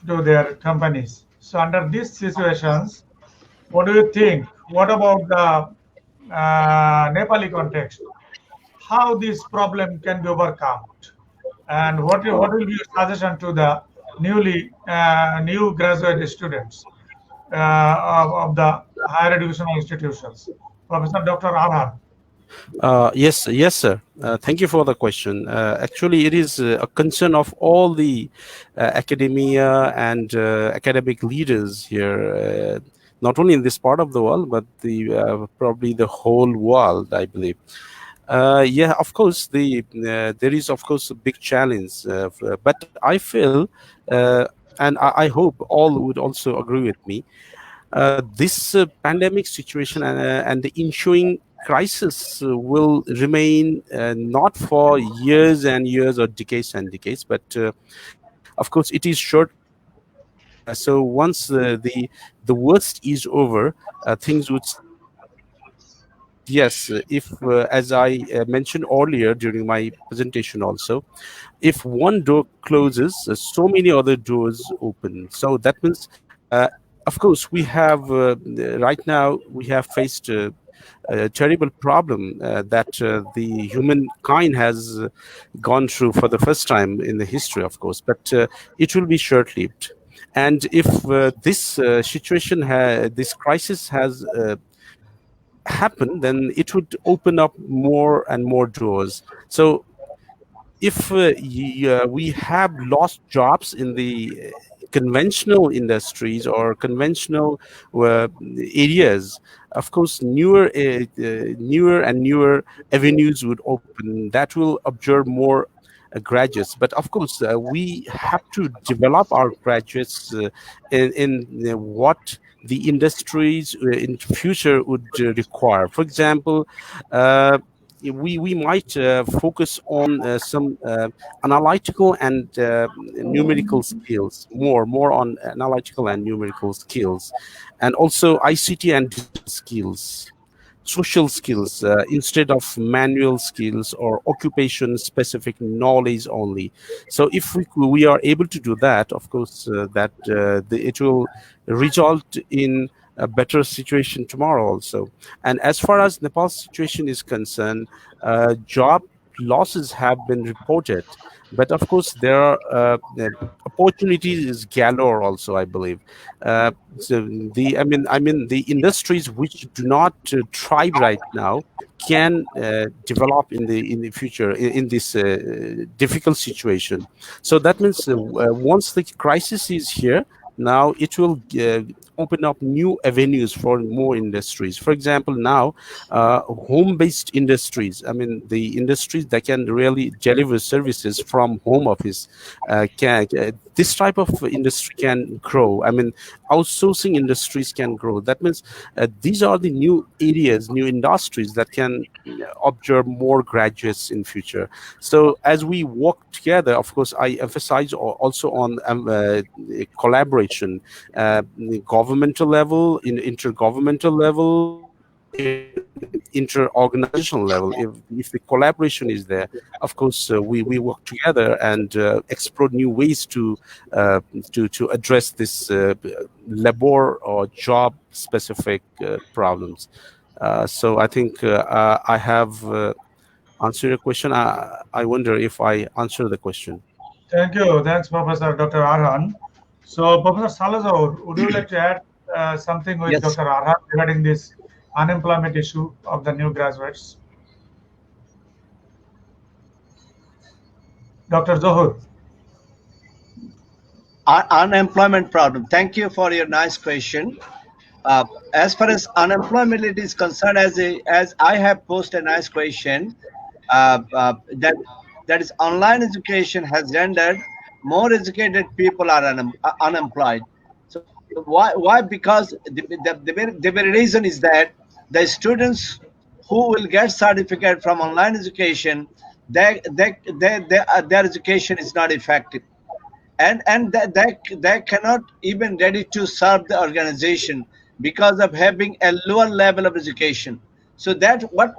to their companies. So under these situations, what do you think? What about the Nepali context? How this problem can be overcome? And what will be your suggestion to the new graduate students of the higher educational institutions? Professor Dr. Arhan. Yes, sir. Thank you for the question. Actually, it is a concern of all the academia and academic leaders here, not only in this part of the world, but probably the whole world, I believe. Yeah, of course, there is, of course, a big challenge. But I feel, and I hope all would also agree with me, this pandemic situation and the ensuing crisis will remain not for years and years or decades and decades, but of course it is short. So once the worst is over, things would. Yes, if as I mentioned earlier during my presentation also, if one door closes, so many other doors open. So that means, of course, we have right now we have faced a terrible problem that the humankind has gone through for the first time in the history, of course, but it will be short-lived. And if this situation, this crisis has happen, then it would open up more and more doors. So if we have lost jobs in the conventional industries or conventional areas, of course, newer and newer avenues would open that will absorb more graduates. But of course, we have to develop our graduates in what the industries in future would require. For example, we might focus on some analytical and numerical skills, more on analytical and numerical skills, and also ICT and digital skills, social skills, instead of manual skills or occupation specific knowledge only. So if we are able to do that, of course, it will result in a better situation tomorrow also. And as far as Nepal's situation is concerned, job losses have been reported, but of course there are opportunities is galore also, I believe. So the industries which do not thrive right now can develop in the future in this difficult situation. So that means once the crisis is here, now it will open up new avenues for more industries. For example, now home-based industries, I mean the industries that can really deliver services from home office, this type of industry can grow. I mean, outsourcing industries can grow. That means these are the new areas, new industries that can absorb more graduates in future. So as we work together, of course, I emphasize also on collaboration, governmental level, in intergovernmental level, inter-organizational level. If the collaboration is there, of course, we work together and explore new ways to address this labor or job specific problems. So I think I have answered your question. I wonder if I answered the question. Thank you. Thanks, Professor Dr. Arhan. So, Professor Salazar, would you like to add something with Yes. Dr. Arhan regarding this unemployment issue of the new graduates? Dr. Zohur. Unemployment problem. Thank you for your nice question. As far as unemployment is concerned, as I have posed a nice question, that is online education has rendered more educated people are unemployed. So why? Because the very reason is that the students who will get certificate from online education, their education is not effective, and they cannot even ready to serve the organization because of having a lower level of education. So that what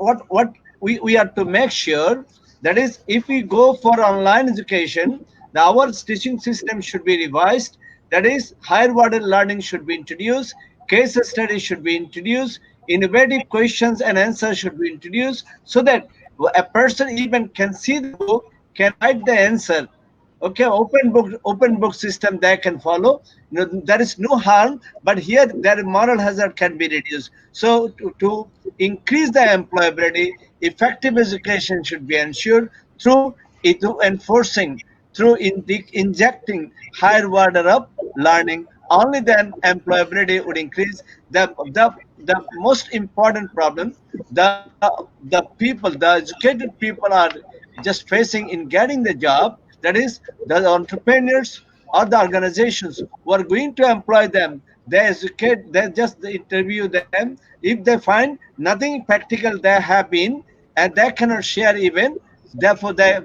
we are to make sure, that is, if we go for online education, our teaching system should be revised. That is, higher order learning should be introduced, case studies should be introduced, innovative questions and answers should be introduced, so that a person even can see the book, can write the answer. Okay, open book system they can follow. There is no harm, but here their moral hazard can be reduced. So to increase the employability, effective education should be ensured through enforcing, through injecting higher order of learning. Only then employability would increase. The most important problem, the educated people are just facing in getting the job, that is, the entrepreneurs or the organizations who are going to employ them, they just interview them. If they find nothing practical they have been, and they cannot share even, therefore they're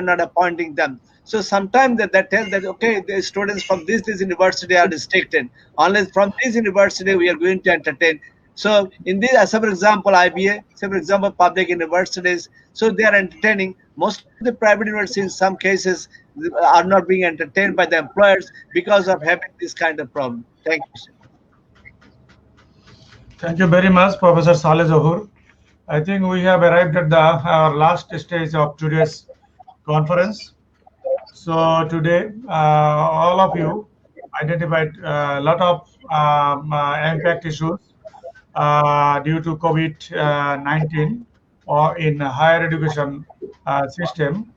not appointing them. So sometimes they tell that, okay, the students from this university are restricted, unless from this university we are going to entertain. So in this, as for example, IBA, say for example, public universities, so they are entertaining. Most of the private universities in some cases are not being entertained by the employers because of having this kind of problem. Thank you, sir. Thank you very much, Professor Saleh Zohur. I think we have arrived at our last stage of today's conference. So today, all of you identified a lot of impact issues due to COVID-19 or in higher education system.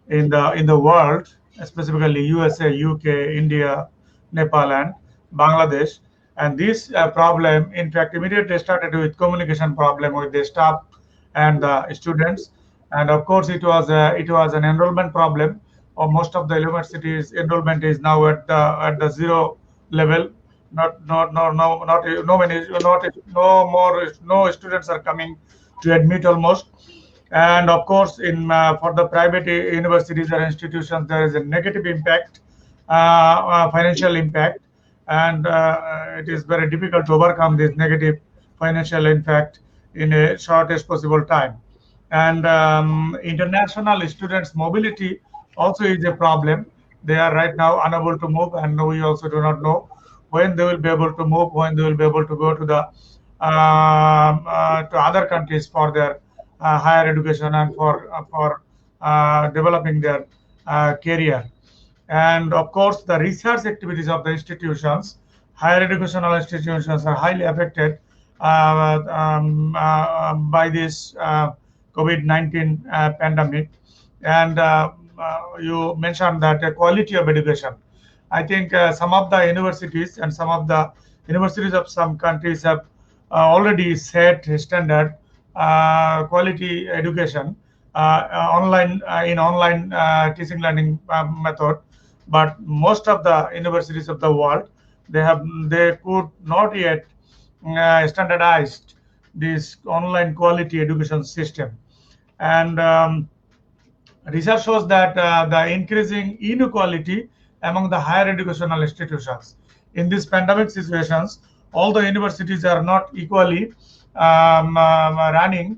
in the world, specifically USA, UK, India, Nepal, and Bangladesh. And this problem, in fact, immediately started with communication problem with the staff and the students. And of course, it was an enrollment problem. Or most of the universities enrollment is now at the zero level. Not not no no not no many not no more no students are coming to admit almost. And of course, in for the private universities or institutions, there is a negative impact, financial impact, and it is very difficult to overcome this negative financial impact in a shortest possible time. And international students' mobility also is a problem. They are right now unable to move, and we also do not know when they will be able to move, when they will be able to go to the to other countries for their higher education and for developing their career. And of course, the research activities of the institutions, higher educational institutions, are highly affected by this COVID-19 pandemic. And you mentioned that quality of education. I think some of the universities and some of the universities of some countries have already set standard quality education online in online teaching learning method. But most of the universities of the world, they could not yet standardized this online quality education system. And research shows that the increasing inequality among the higher educational institutions. In these pandemic situations, all the universities are not equally running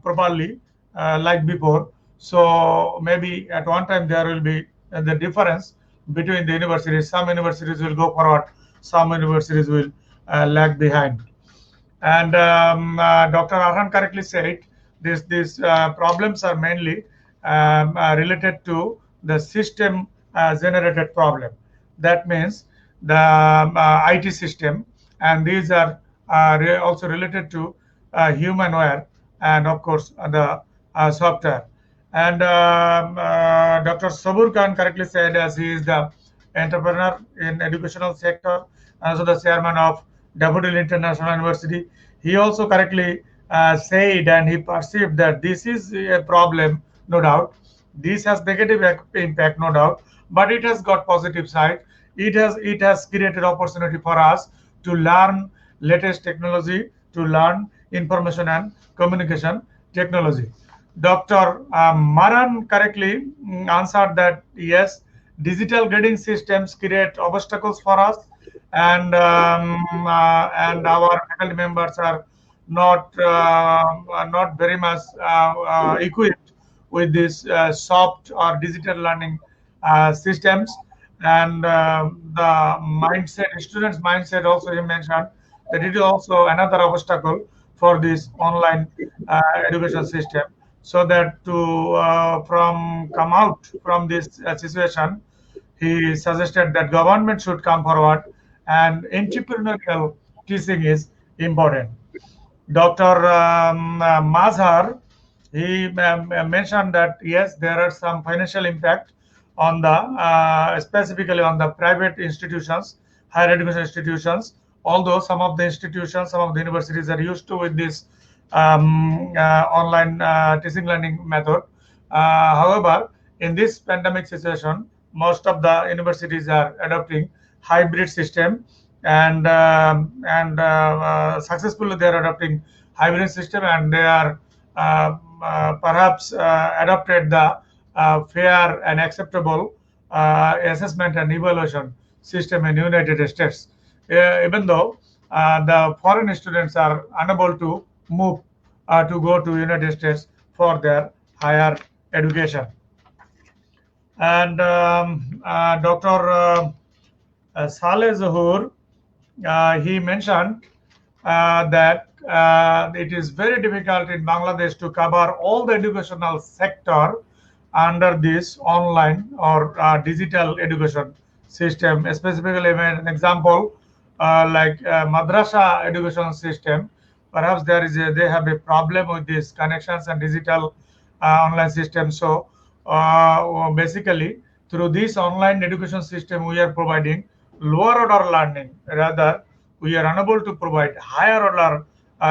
properly like before. So maybe at one time there will be the difference between the universities. Some universities will go forward, some universities will lag behind. And Dr. Arhan correctly said these problems are mainly related to the system generated problem. That means the IT system, and these are also related to humanware and of course the software. And Dr. Sabur Khan correctly said, as he is the entrepreneur in educational sector, also the chairman of Daffodil International University. He also correctly said and he perceived that this is a problem, no doubt. This has negative impact, no doubt, but it has got positive side. It has created opportunity for us to learn latest technology, to learn information and communication technology. Dr. Maran correctly answered that yes, digital grading systems create obstacles for us, and our faculty members are not very much equipped with this soft or digital learning systems. And the mindset, students' mindset, also he mentioned that it is also another obstacle for this online education system. So that to from come out from this situation, he suggested that government should come forward and entrepreneurial teaching is important. Dr. Mazhar, he mentioned that yes, there are some financial impact on the specifically on the private institutions, higher education institutions. Although some of the institutions, some of the universities are used to with this online teaching learning method. However, in this pandemic situation, most of the universities are adopting hybrid system, and successfully they are adopting hybrid system, and they are perhaps adopted the fair and acceptable assessment and evaluation system in United States. Even though the foreign students are unable to move to go to United States for their higher education. And Dr. Saleh Zahur, he mentioned that it is very difficult in Bangladesh to cover all the educational sector under this online or digital education system. Specifically, an example like madrasa education system, perhaps they have a problem with these connections and digital online system. So basically through this online education system we are providing lower order learning, rather we are unable to provide higher order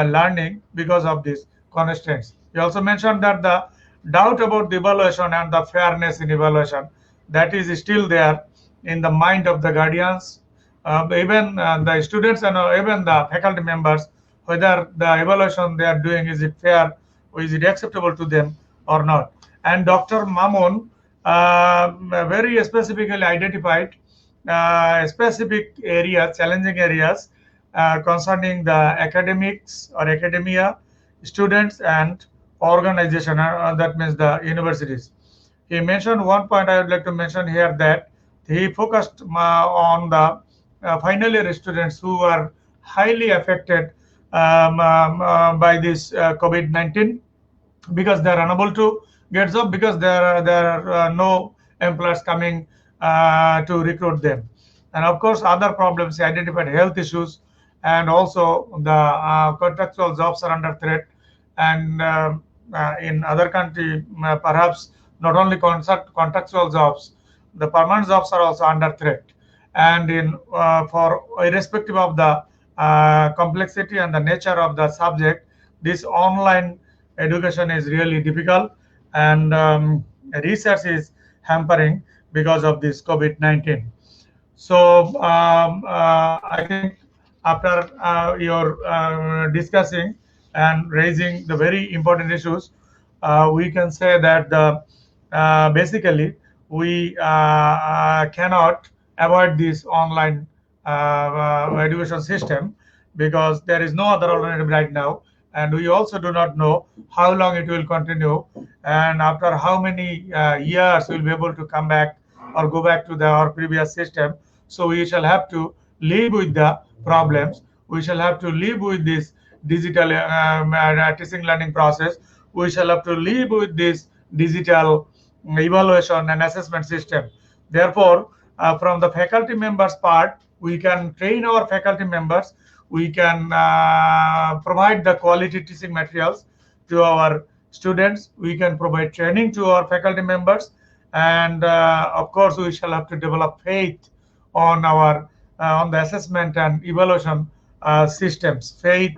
learning because of these constraints. You also mentioned that the doubt about the evaluation and the fairness in evaluation, that is still there in the mind of the guardians, even the students and even the faculty members, whether the evaluation they are doing, is it fair or is it acceptable to them or not. And Dr. Mamun very specifically identified specific areas, challenging areas concerning the academics or academia, students and organization, that means the universities. He mentioned one point I would like to mention here, that he focused on the final year students who are highly affected by this COVID-19, because they are unable to get job, because there are no employers coming to recruit them. And of course other problems he identified, health issues, and also the contractual jobs are under threat. And in other country, perhaps not only contractual jobs, the permanent jobs are also under threat. And in for irrespective of the complexity and the nature of the subject, this online education is really difficult, and research is hampering because of this COVID-19. So I think after your discussing and raising the very important issues, we can say that basically we cannot avoid this online education system, because there is no other alternative right now, and we also do not know how long it will continue, and after how many years we'll be able to come back or go back to our previous system. So we shall have to live with the problems. We shall have to live with this digital teaching learning process. We shall have to live with this digital evaluation and assessment system. Therefore, from the faculty members part, we can train our faculty members. We can provide the quality teaching materials to our students. We can provide training to our faculty members. And of course, we shall have to develop faith on our on the assessment and evaluation systems, faith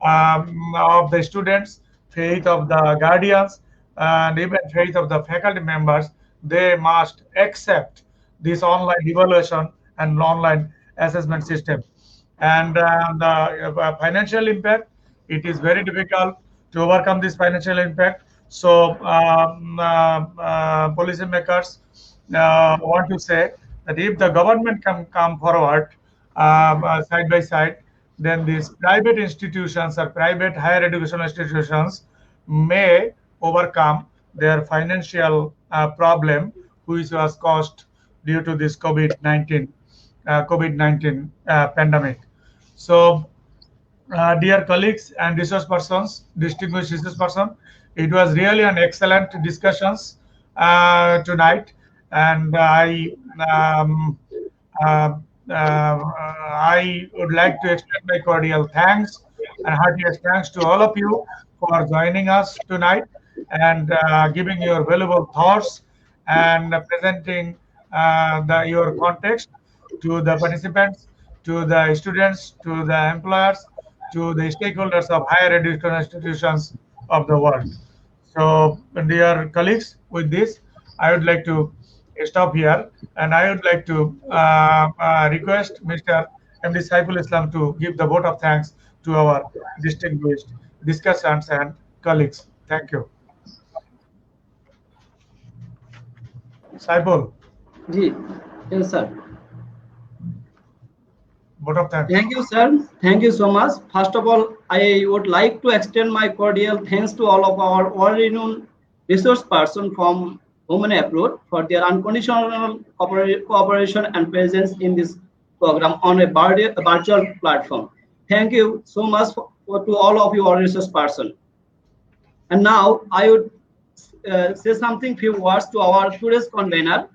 of the students, faith of the guardians, and even faith of the faculty members. They must accept this online evaluation and online assessment system. And the financial impact, it is very difficult to overcome this financial impact. So policymakers want to say that if the government can come forward side by side, then these private institutions or private higher educational institutions may overcome their financial problem, which was caused due to this COVID-19 pandemic. So, dear colleagues and resource persons, distinguished resource person, it was really an excellent discussions tonight, and I would like to extend my cordial thanks and heartiest thanks to all of you for joining us tonight and giving your valuable thoughts and presenting your context to the participants, to the students, to the employers, to the stakeholders of higher education institutions of the world. So, dear colleagues, with this, I would like to stop here, and I would like to request Mr. MD Saiful Islam to give the vote of thanks to our distinguished discussants and colleagues. Thank you. Saiful. Yes, sir. Vote of thanks. Thank you, sir. Thank you so much. First of all, I would like to extend my cordial thanks to all of our world-renowned resource persons from Women Abroad for their unconditional cooperation and presence in this program on a virtual platform. Thank you so much to all of you, our resource person. And now I would say something, few words to our today's convener.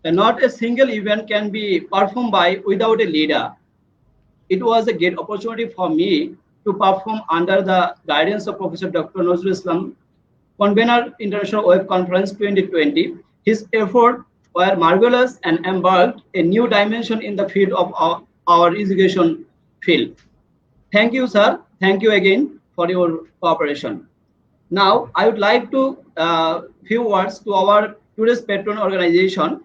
Not a single event can be performed by without a leader. It was a great opportunity for me to perform under the guidance of Professor Dr. Nazrul Islam convener International Web Conference 2020. His efforts were marvelous and embarked a new dimension in the field of our education field. Thank you, sir. Thank you again for your cooperation. Now, I would like to few words to our today's patron organization,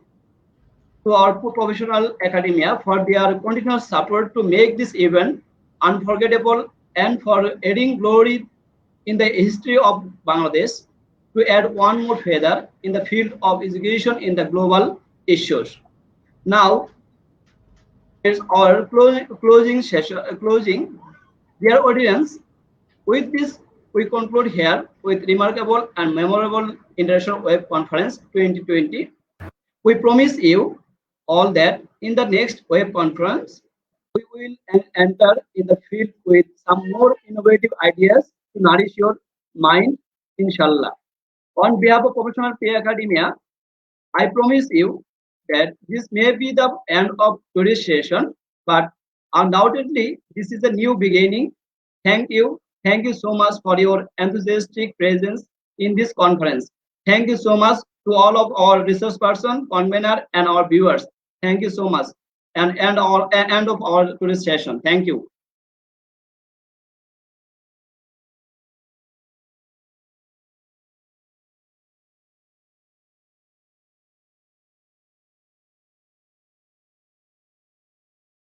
to our professional academia for their continuous support to make this event unforgettable and for adding glory in the history of Bangladesh, to add one more feather in the field of education in the global issues. Now, it's our closing session. Closing, dear audience, with this, we conclude here with remarkable and memorable International Web Conference 2020. We promise you all that in the next web conference, we will enter in the field with some more innovative ideas to nourish your mind, inshallah. On behalf of Professional Peer Academia, I promise you that this may be the end of today's session, but undoubtedly this is a new beginning. Thank you. Thank you so much for your enthusiastic presence in this conference. Thank you so much to all of our resource person, convener, and our viewers. Thank you so much. And end of our today's session. Thank you.